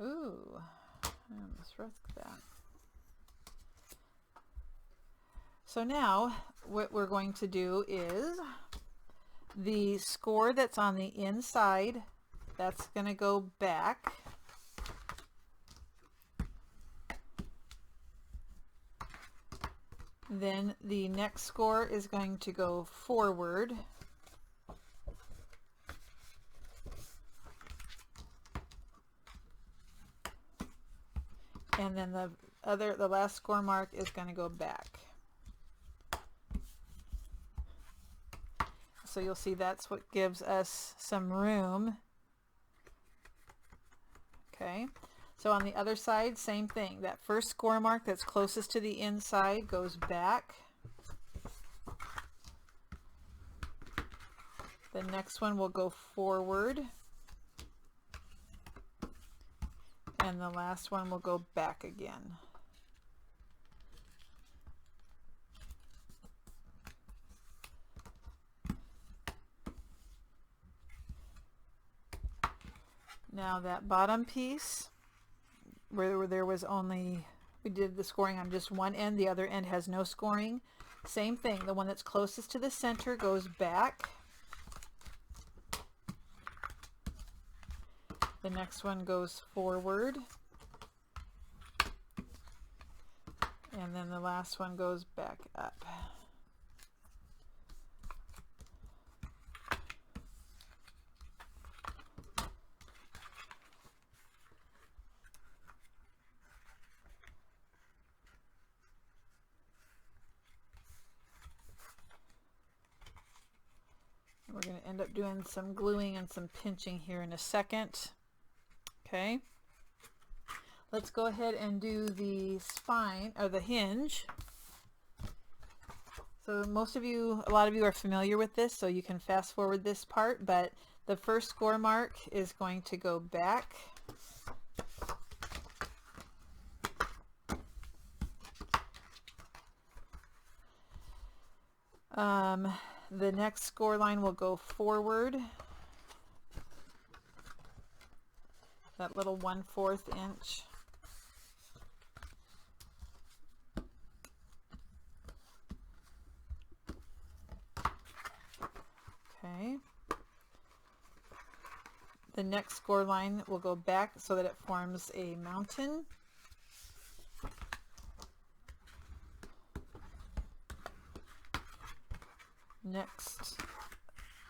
Ooh, I almost risked that. So now what we're going to do is the score that's on the inside, that's going to go back. Then the next score is going to go forward. And then the last score mark is going to go back. So you'll see that's what gives us some room. Okay, so on the other side, same thing. That first score mark that's closest to the inside goes back. The next one will go forward. And the last one will go back again. Now that bottom piece, where there was only, we did the scoring on just one end, the other end has no scoring. Same thing, the one that's closest to the center goes back. The next one goes forward. And then the last one goes back up. We're going to end up doing some gluing and some pinching here in a second. Okay, let's go ahead and do the spine or the hinge. So most of you, a lot of you are familiar with this, so you can fast forward this part, but the first score mark is going to go back. The next score line will go forward. That little 1/4 inch. Okay. The next score line will go back so that it forms a mountain. Next,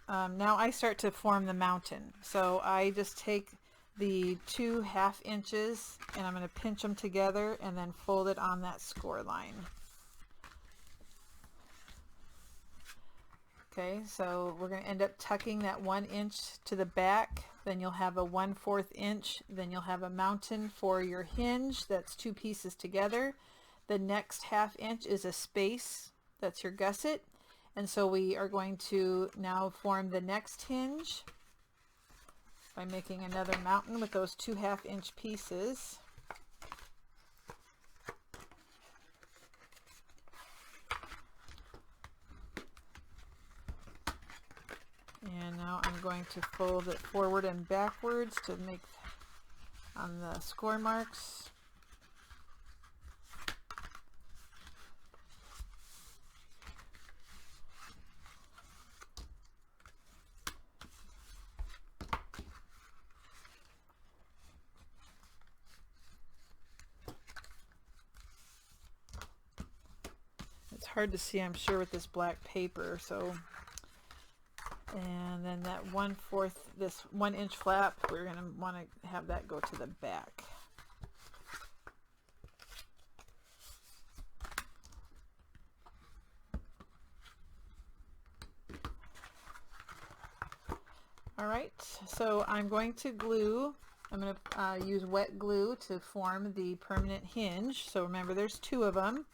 now I start to form the mountain. So I just take the 2 1/2 inches and I'm going to pinch them together and then fold it on that score line. Okay, so we're going to end up tucking that 1 inch to the back, then you'll have a 1/4 inch, then you'll have a mountain for your hinge. That's 2 pieces together. The next 1/2 inch is a space, that's your gusset, And so we are going to now form the next hinge by making another mountain with those 2 1/2-inch pieces. And now I'm going to fold it forward and backwards to make on the score marks. It's hard to see, I'm sure, with this black paper, so. And then that 1/4, this 1-inch flap, we're going to want to have that go to the back. All right, so I'm going to glue. I'm going to use wet glue to form the permanent hinge. So remember, there's 2 of them.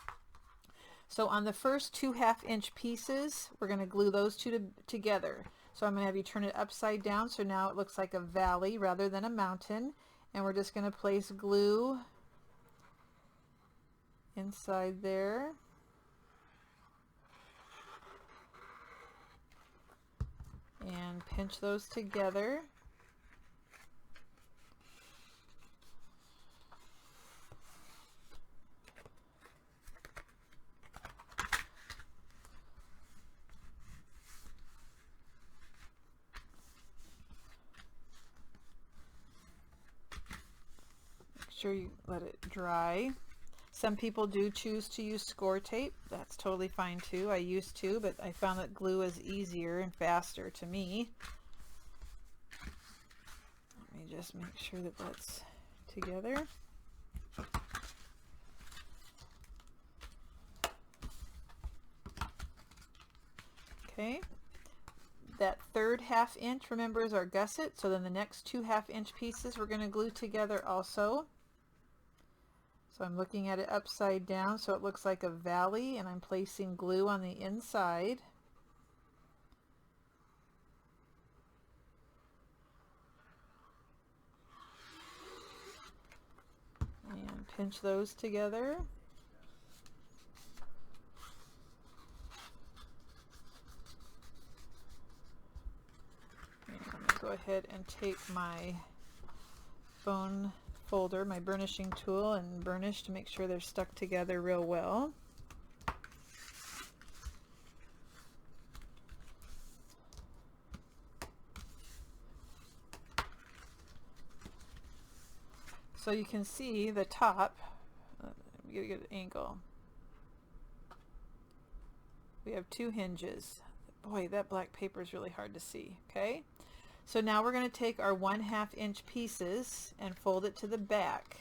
So on the first 2 1/2-inch pieces, we're going to glue those 2 together. So I'm going to have you turn it upside down, so now it looks like a valley rather than a mountain. And we're just going to place glue inside there. And pinch those together. Sure you let it dry. Some people do choose to use score tape. That's totally fine too. I used to, but I found that glue is easier and faster to me. Let me just make sure that that's together. Okay. That third 1/2-inch, remember, is our gusset. So then the next 2 1/2-inch pieces we're going to glue together also. So I'm looking at it upside down so it looks like a valley, and I'm placing glue on the inside. And pinch those together. And I'm going to go ahead and take my bone folder, my burnishing tool, and burnish to make sure they're stuck together real well. So you can see the top. Let me get a good angle. We have 2 hinges. Boy, that black paper is really hard to see. Okay, so now we're going to take our 1 1/2-inch pieces and fold it to the back.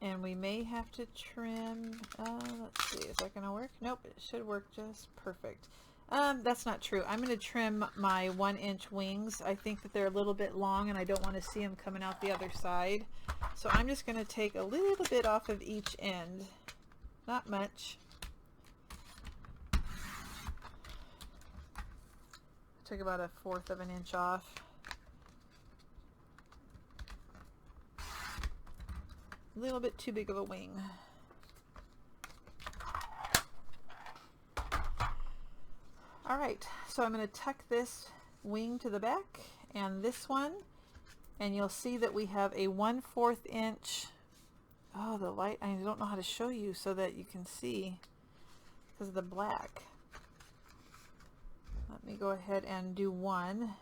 And we may have to trim, let's see, is that going to work? Nope, it should work just perfect. That's not true. I'm going to trim my 1-inch wings. I think that they're a little bit long and I don't want to see them coming out the other side. So I'm just going to take a little bit off of each end. Not much. Took about 1/4 of an inch off. A little bit too big of a wing. All right, so I'm going to tuck this wing to the back and this one, and you'll see that we have a 1/4 inch. Oh, the light, I don't know how to show you so that you can see because of the black. Let me go ahead and do one.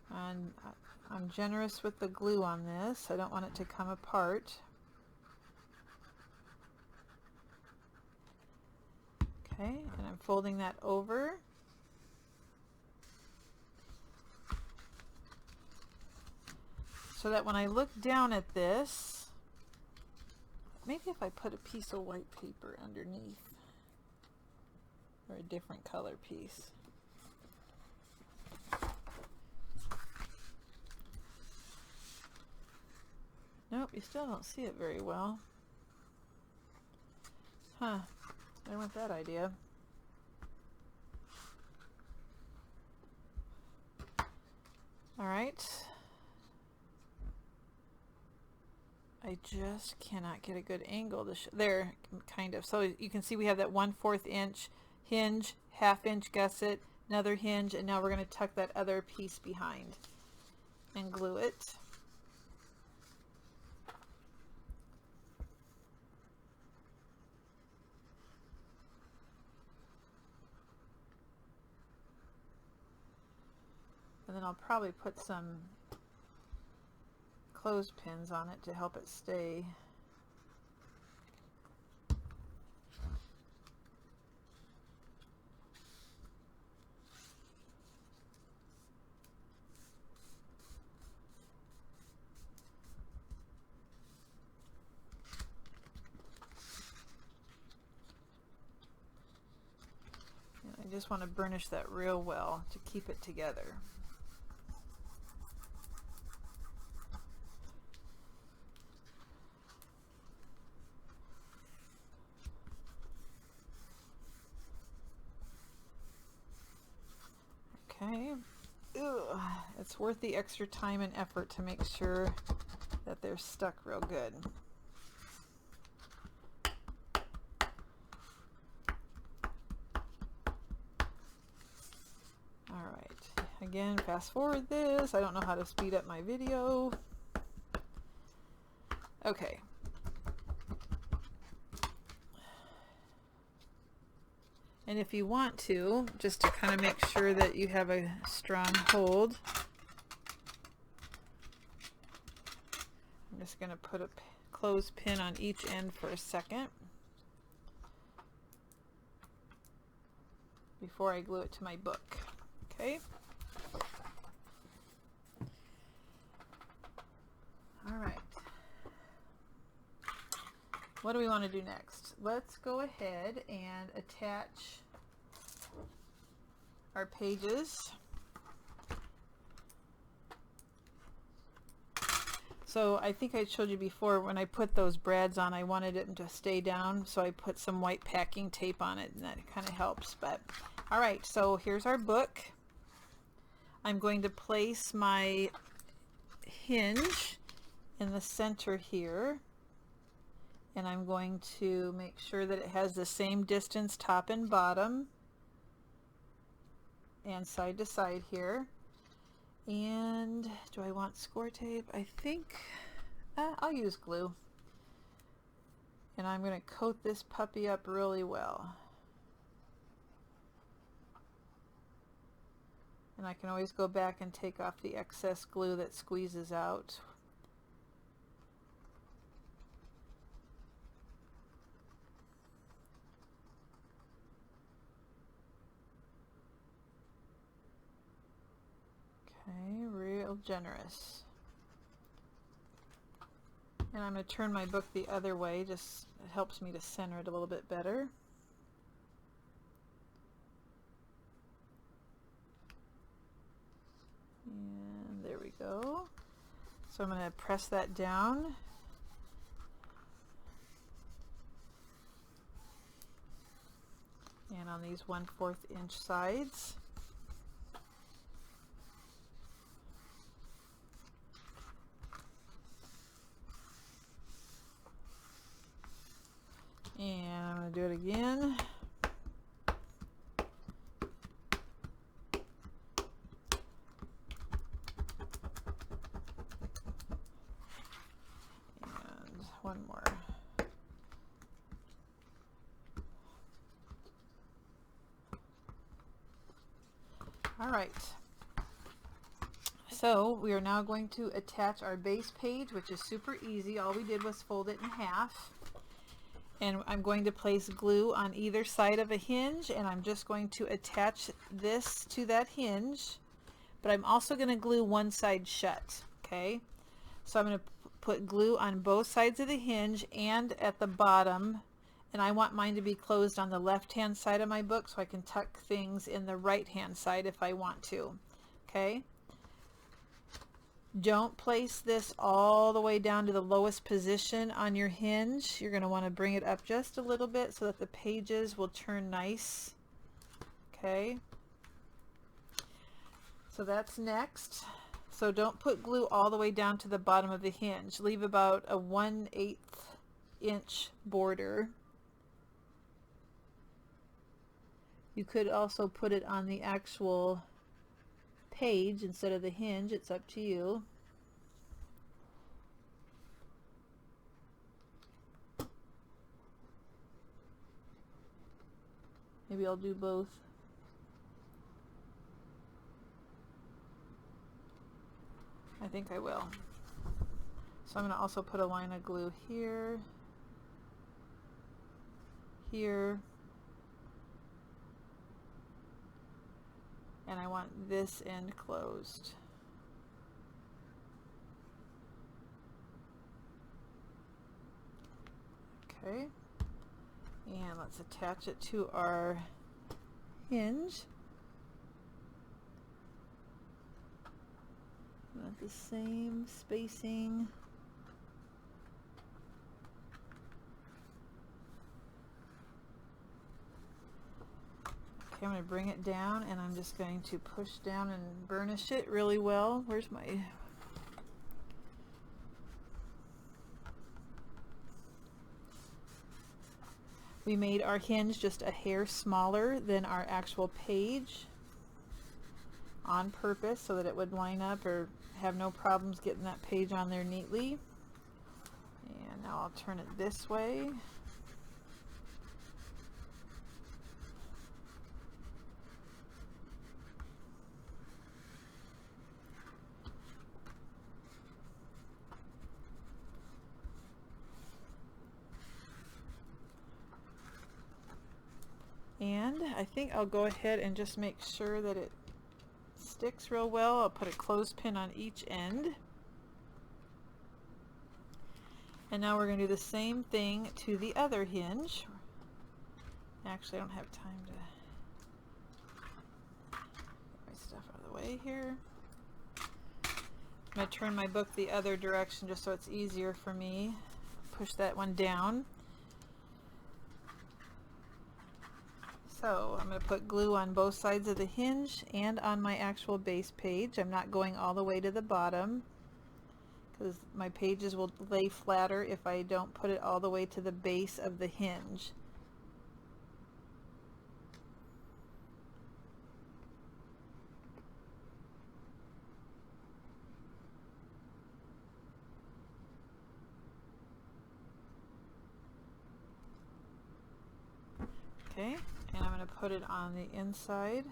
And I'm generous with the glue on this. I don't want it to come apart. Okay, and I'm folding that over. So that when I look down at this, maybe if I put a piece of white paper underneath, or a different color piece. Nope, you still don't see it very well. Huh, there went that idea. All right. I just cannot get a good angle to there, kind of. So you can see we have that 1/4 inch hinge, 1/2 inch gusset, another hinge, and now we're going to tuck that other piece behind and glue it. And then I'll probably put some clothespins on it to help it stay. And I just want to burnish that real well to keep it together. Okay, it's worth the extra time and effort to make sure that they're stuck real good. All right, again, fast forward this. I don't know how to speed up my video. Okay. And if you want to, just to kind of make sure that you have a strong hold, I'm just going to put a clothespin on each end for a second before I glue it to my book. Okay. All right. What do we want to do next? Let's go ahead and attach our pages. So I think I showed you before, when I put those brads on, I wanted it to stay down, so I put some white packing tape on it, and that kind of helps. But all right, so here's our book. I'm going to place my hinge in the center here, and I'm going to make sure that it has the same distance top and bottom and side to side here. And do I want score tape? I think I'll use glue. And I'm going to coat this puppy up really well. And I can always go back and take off the excess glue that squeezes out. Okay, real generous. And I'm going to turn my book the other way, just it helps me to center it a little bit better. And there we go. So I'm going to press that down. And on these 1/4 inch sides. And I'm going to do it again. And one more. All right. So we are now going to attach our base page, which is super easy. All we did was fold it in half. And I'm going to place glue on either side of a hinge, and I'm just going to attach this to that hinge, but I'm also going to glue one side shut. Okay, so I'm going to put glue on both sides of the hinge and at the bottom, and I want mine to be closed on the left hand side of my book so I can tuck things in the right hand side if I want to. Okay, Don't place this all the way down to the lowest position on your hinge. You're going to want to bring it up just a little bit so that the pages will turn nice. Okay. So that's next. So don't put glue all the way down to the bottom of the hinge. Leave about a 1/8 inch border. You could also put it on the actual page instead of the hinge. It's up to you. Maybe I'll do both. I think I will. So I'm going to also put a line of glue here, here, and I want this end closed. Okay, and let's attach it to our hinge. At the same spacing. Okay, I'm going to bring it down and I'm just going to push down and burnish it really well. Where's my... We made our hinge just a hair smaller than our actual page on purpose so that it would line up or have no problems getting that page on there neatly. And now I'll turn it this way. And I think I'll go ahead and just make sure that it sticks real well. I'll put a clothespin on each end. And now we're going to do the same thing to the other hinge. Actually, I don't have time to get my stuff out of the way here. I'm going to turn my book the other direction just so it's easier for me. Push that one down. So I'm going to put glue on both sides of the hinge and on my actual base page. I'm not going all the way to the bottom because my pages will lay flatter if I don't put it all the way to the base of the hinge. Okay. And I'm going to put it on the inside.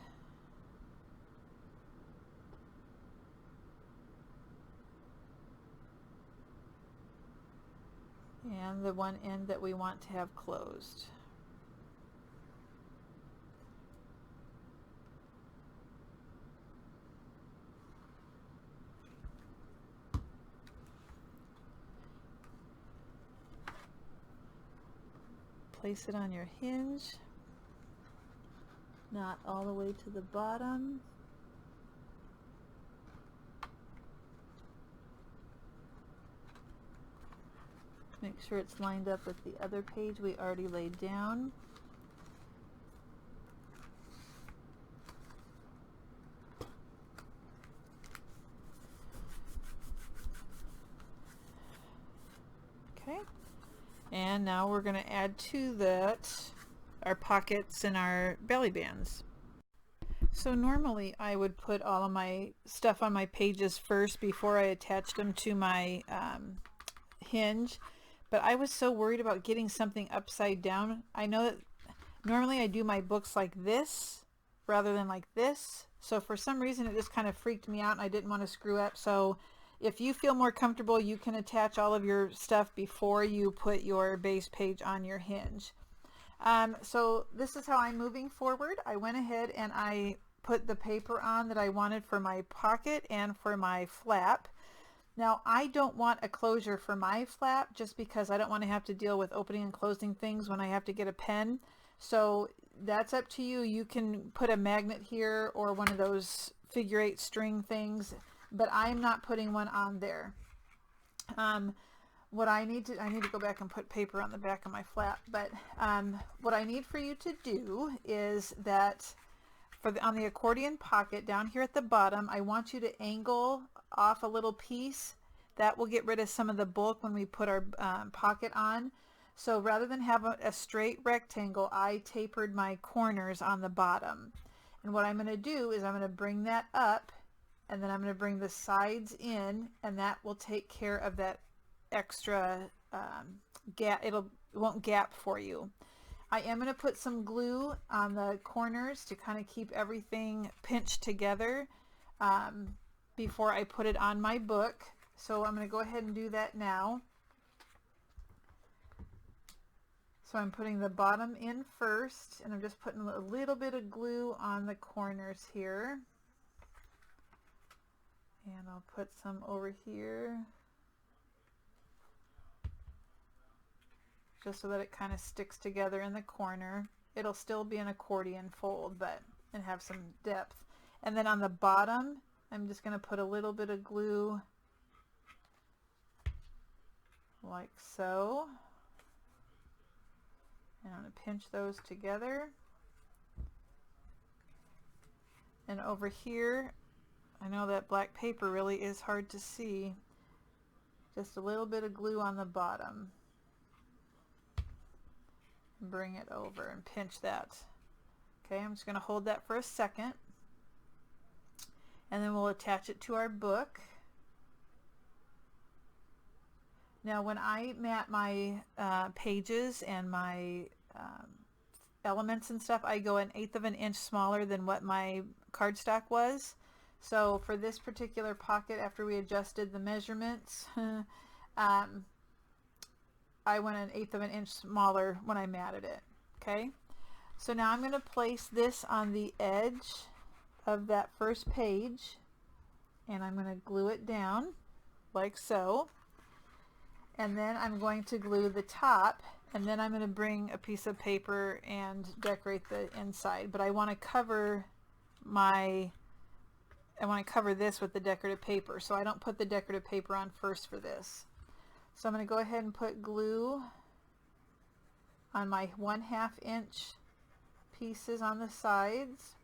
And the one end that we want to have closed. Place it on your hinge. Not all the way to the bottom. Make sure it's lined up with the other page we already laid down. Okay, and now we're going to add to that our pockets and our belly bands. So normally I would put all of my stuff on my pages first before I attached them to my hinge, but I was so worried about getting something upside down. I know that normally I do my books like this rather than like this, so for some reason it just kind of freaked me out and I didn't want to screw up. So if you feel more comfortable, you can attach all of your stuff before you put your base page on your hinge. So this is how I'm moving forward. I went ahead and I put the paper on that I wanted for my pocket and for my flap. Now I don't want a closure for my flap just because I don't want to have to deal with opening and closing things when I have to get a pen. So that's up to you. You can put a magnet here or one of those figure-8 string things but I'm not putting one on there. What I need to go back and put paper on the back of my flap, but what I need for you to do is that on the accordion pocket down here at the bottom, I want you to angle off a little piece. That will get rid of some of the bulk when we put our pocket on. So rather than have a straight rectangle, I tapered my corners on the bottom. And what I'm going to do is I'm going to bring that up, and then I'm going to bring the sides in, and that will take care of that extra gap. It won't gap for you. I am going to put some glue on the corners to kind of keep everything pinched together before I put it on my book. So I'm going to go ahead and do that now. So I'm putting the bottom in first, and I'm just putting a little bit of glue on the corners here. And I'll put some over here, just so that it kind of sticks together in the corner. It'll still be an accordion fold, but and have some depth. And then on the bottom, I'm just going to put a little bit of glue like so. And I'm going to pinch those together. And over here, I know that black paper really is hard to see. Just a little bit of glue on the bottom. Bring it over and pinch that. Okay, I'm just going to hold that for a second. And then we'll attach it to our book. Now when I mat my pages and my elements and stuff, I go 1/8 of an inch smaller than what my cardstock was. So for this particular pocket, after we adjusted the measurements, I went 1/8 of an inch smaller when I matted it. Okay, so now I'm going to place this on the edge of that first page, and I'm going to glue it down like so. And then I'm going to glue the top, and then I'm going to bring a piece of paper and decorate the inside. But I want to cover this with the decorative paper, so I don't put the decorative paper on first for this. So I'm going to go ahead and put glue on my 1/2 inch pieces on the sides.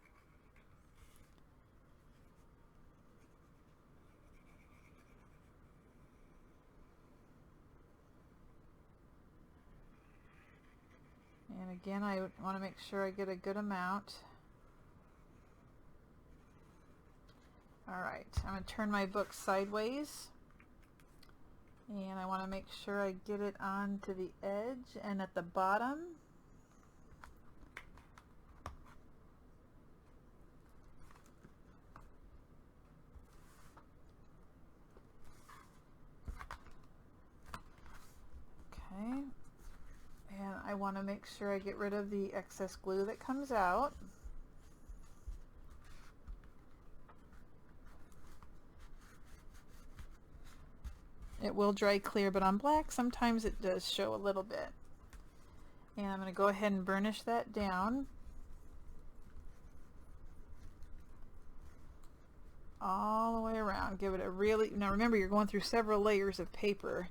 And again, I want to make sure I get a good amount. Alright, I'm going to turn my book sideways. And I want to make sure I get it onto the edge and at the bottom. Okay. And I want to make sure I get rid of the excess glue that comes out. It will dry clear, but on black sometimes it does show a little bit. And I'm going to go ahead and burnish that down all the way around. Give it a really, now remember, you're going through several layers of paper,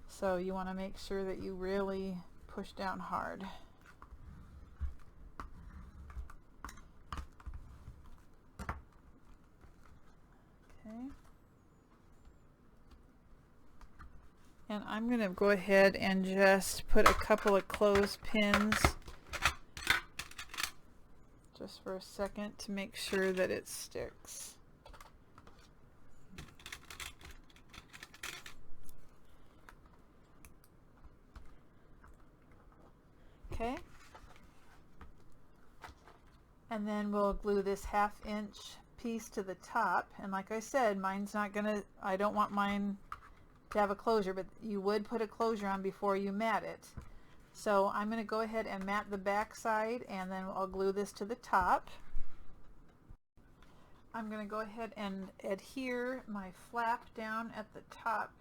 so you want to make sure that you really push down hard. Okay. And I'm going to go ahead and just put a couple of clothespins just for a second to make sure that it sticks. Okay. And then we'll glue this 1/2 inch piece to the top. And like I said, mine's not gonna, I don't want mine to have a closure, but you would put a closure on before you mat it. So I'm going to go ahead and mat the back side, and then I'll glue this to the top. I'm going to go ahead and adhere my flap down at the top,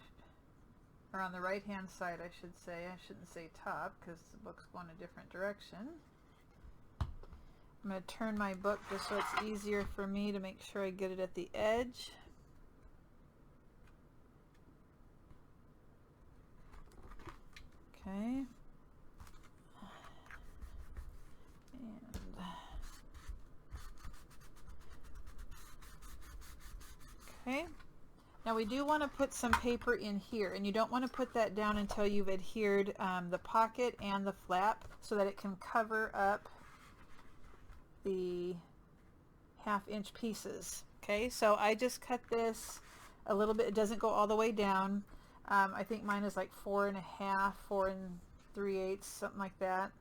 or on the right hand side I should say. I shouldn't say top because the book's going a different direction. I'm going to turn my book just so it's easier for me to make sure I get it at the edge. we do want to put some paper in here, and you don't want to put that down until you've adhered the pocket and the flap so that it can cover up the 1/2 inch pieces. Okay, so I just cut this a little bit. It doesn't go all the way down. I think mine is like 4 1/2, 4 3/8, something like that.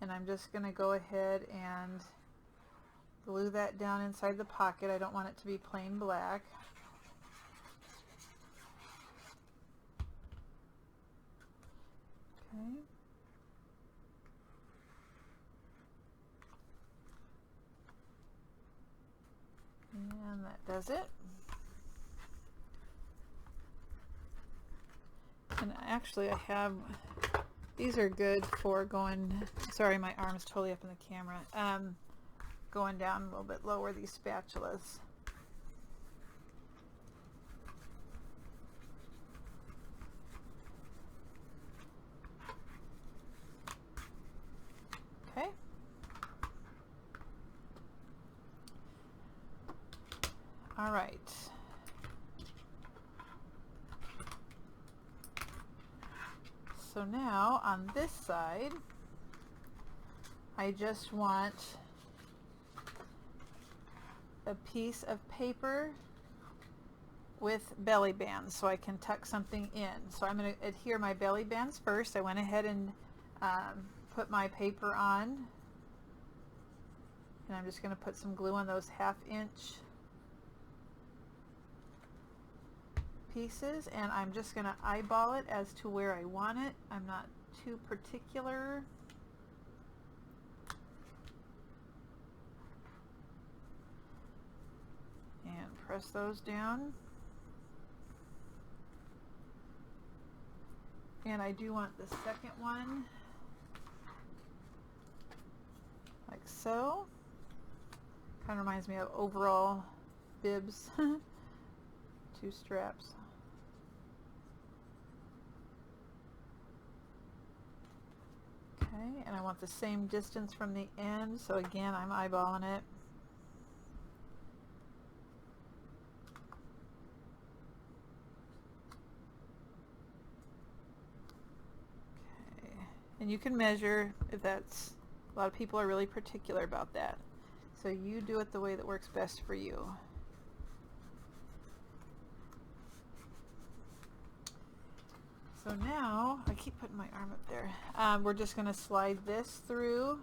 And I'm just going to go ahead and glue that down inside the pocket. I don't want it to be plain black. Okay. And that does it. And actually I have, these are good for going, sorry my arm's totally up in the camera, going down a little bit lower, these spatulas. Okay. All right. So now on this side, I just want a piece of paper with belly bands so I can tuck something in. So I'm going to adhere my belly bands first. I went ahead and put my paper on, and I'm just going to put some glue on those 1/2 inch pieces, and I'm just going to eyeball it as to where I want it. I'm not too particular. And press those down. And I do want the second one like so. Kind of reminds me of overall bibs. 2 straps. Okay, and I want the same distance from the end, so again I'm eyeballing it. Okay, and you can measure if that's, a lot of people are really particular about that. So you do it the way that works best for you. So now, I keep putting my arm up there, we're just going to slide this through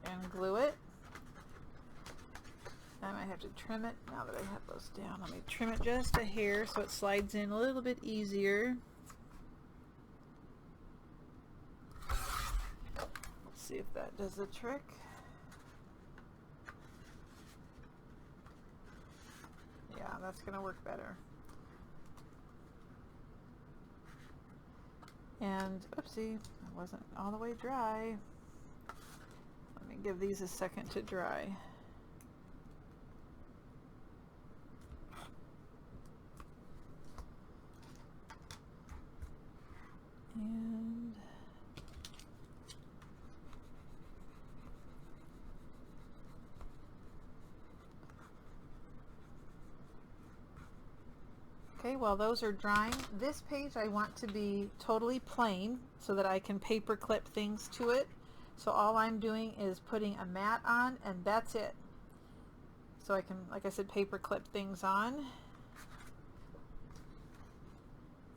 and glue it. I might have to trim it now that I have those down. Let me trim it just a hair so it slides in a little bit easier. Let's see if that does the trick. Yeah, that's going to work better. And oopsie, it wasn't all the way dry. Let me give these a second to dry. And okay, while those are drying, this page I want to be totally plain so that I can paper clip things to it. So all I'm doing is putting a mat on, and that's it. So I can, like I said, paper clip things on.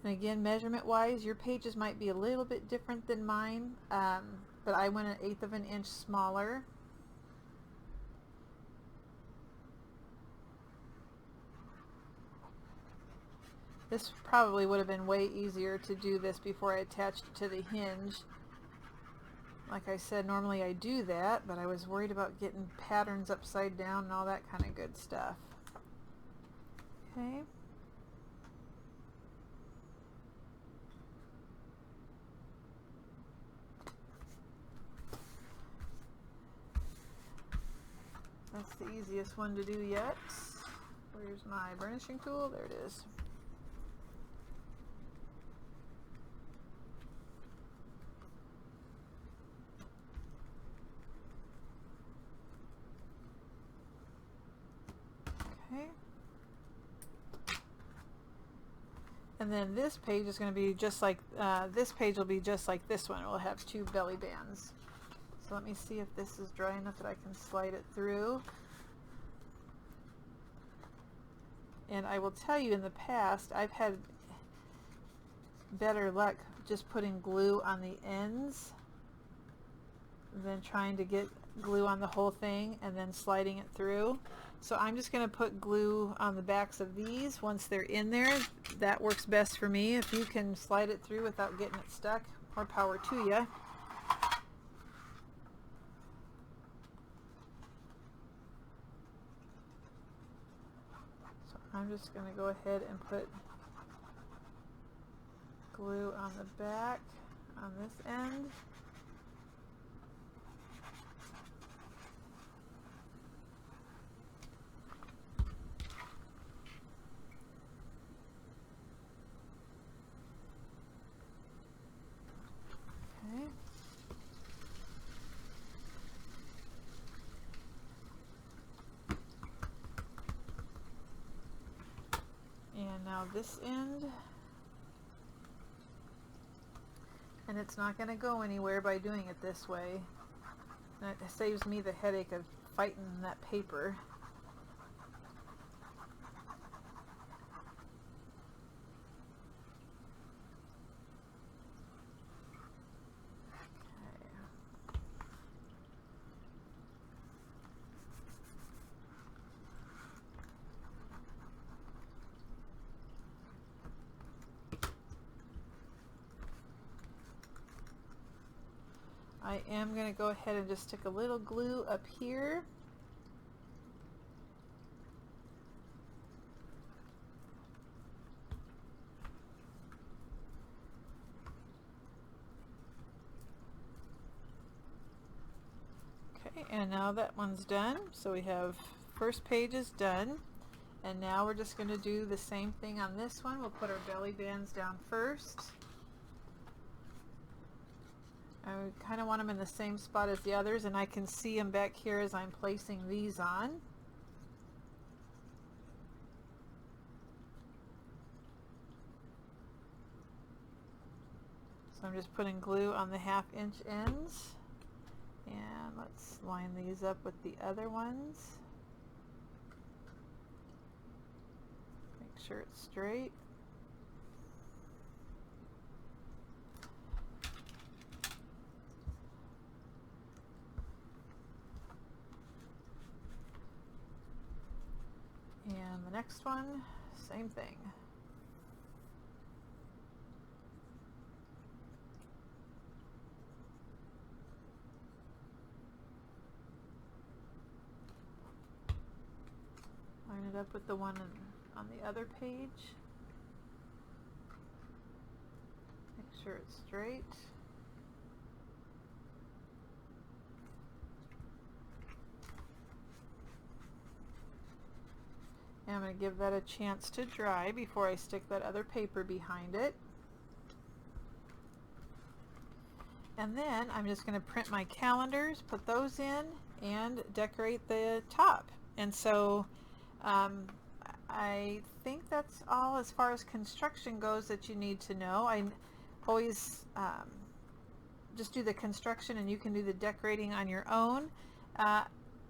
And again, measurement wise, your pages might be a little bit different than mine, but I went 1/8 of an inch smaller. This probably would have been way easier to do this before I attached it to the hinge. Like I said, normally I do that, but I was worried about getting patterns upside down and all that kind of good stuff. Okay. That's the easiest one to do yet. Where's my burnishing tool? There it is. Okay. And then this page is going to be just like, this page will be just like this one. It will have 2 belly bands. So let me see if this is dry enough that I can slide it through. And I will tell you, in the past, I've had better luck just putting glue on the ends than trying to get glue on the whole thing and then sliding it through. So I'm just going to put glue on the backs of these once they're in there. That works best for me. If you can slide it through without getting it stuck, more power to you. So I'm just going to go ahead and put glue on the back on this end. Okay. And now this end. And it's not going to go anywhere by doing it this way. And it saves me the headache of fighting that paper. I am going to go ahead and just stick a little glue up here. Okay, and now that one's done. So we have first page is done. And now we're just going to do the same thing on this one. We'll put our belly bands down first. I kind of want them in the same spot as the others, and I can see them back here as I'm placing these on. So I'm just putting glue on the 1/2 inch ends, and let's line these up with the other ones. Make sure it's straight. And the next one, same thing. Line it up with the one on the other page. Make sure it's straight. And I'm going to give that a chance to dry before I stick that other paper behind it. And then I'm just going to print my calendars, put those in, and decorate the top. And so I think that's all as far as construction goes that you need to know. I always just do the construction, and you can do the decorating on your own.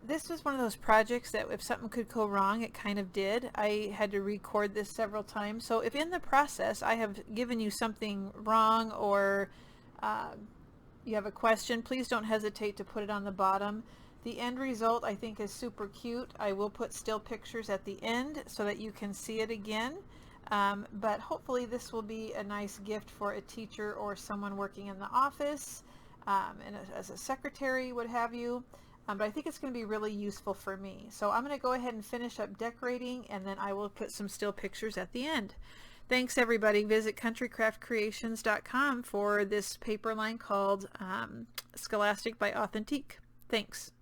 This was one of those projects that if something could go wrong, it kind of did. I had to record this several times. So if in the process I have given you something wrong, or you have a question, please don't hesitate to put it on the bottom. The end result, I think, is super cute. I will put still pictures at the end so that you can see it again. But hopefully this will be a nice gift for a teacher or someone working in the office, and as a secretary, what have you. But I think it's going to be really useful for me. So I'm going to go ahead and finish up decorating, and then I will put some still pictures at the end. Thanks, everybody. Visit countrycraftcreations.com for this paper line called Scholastic by Authentique. Thanks.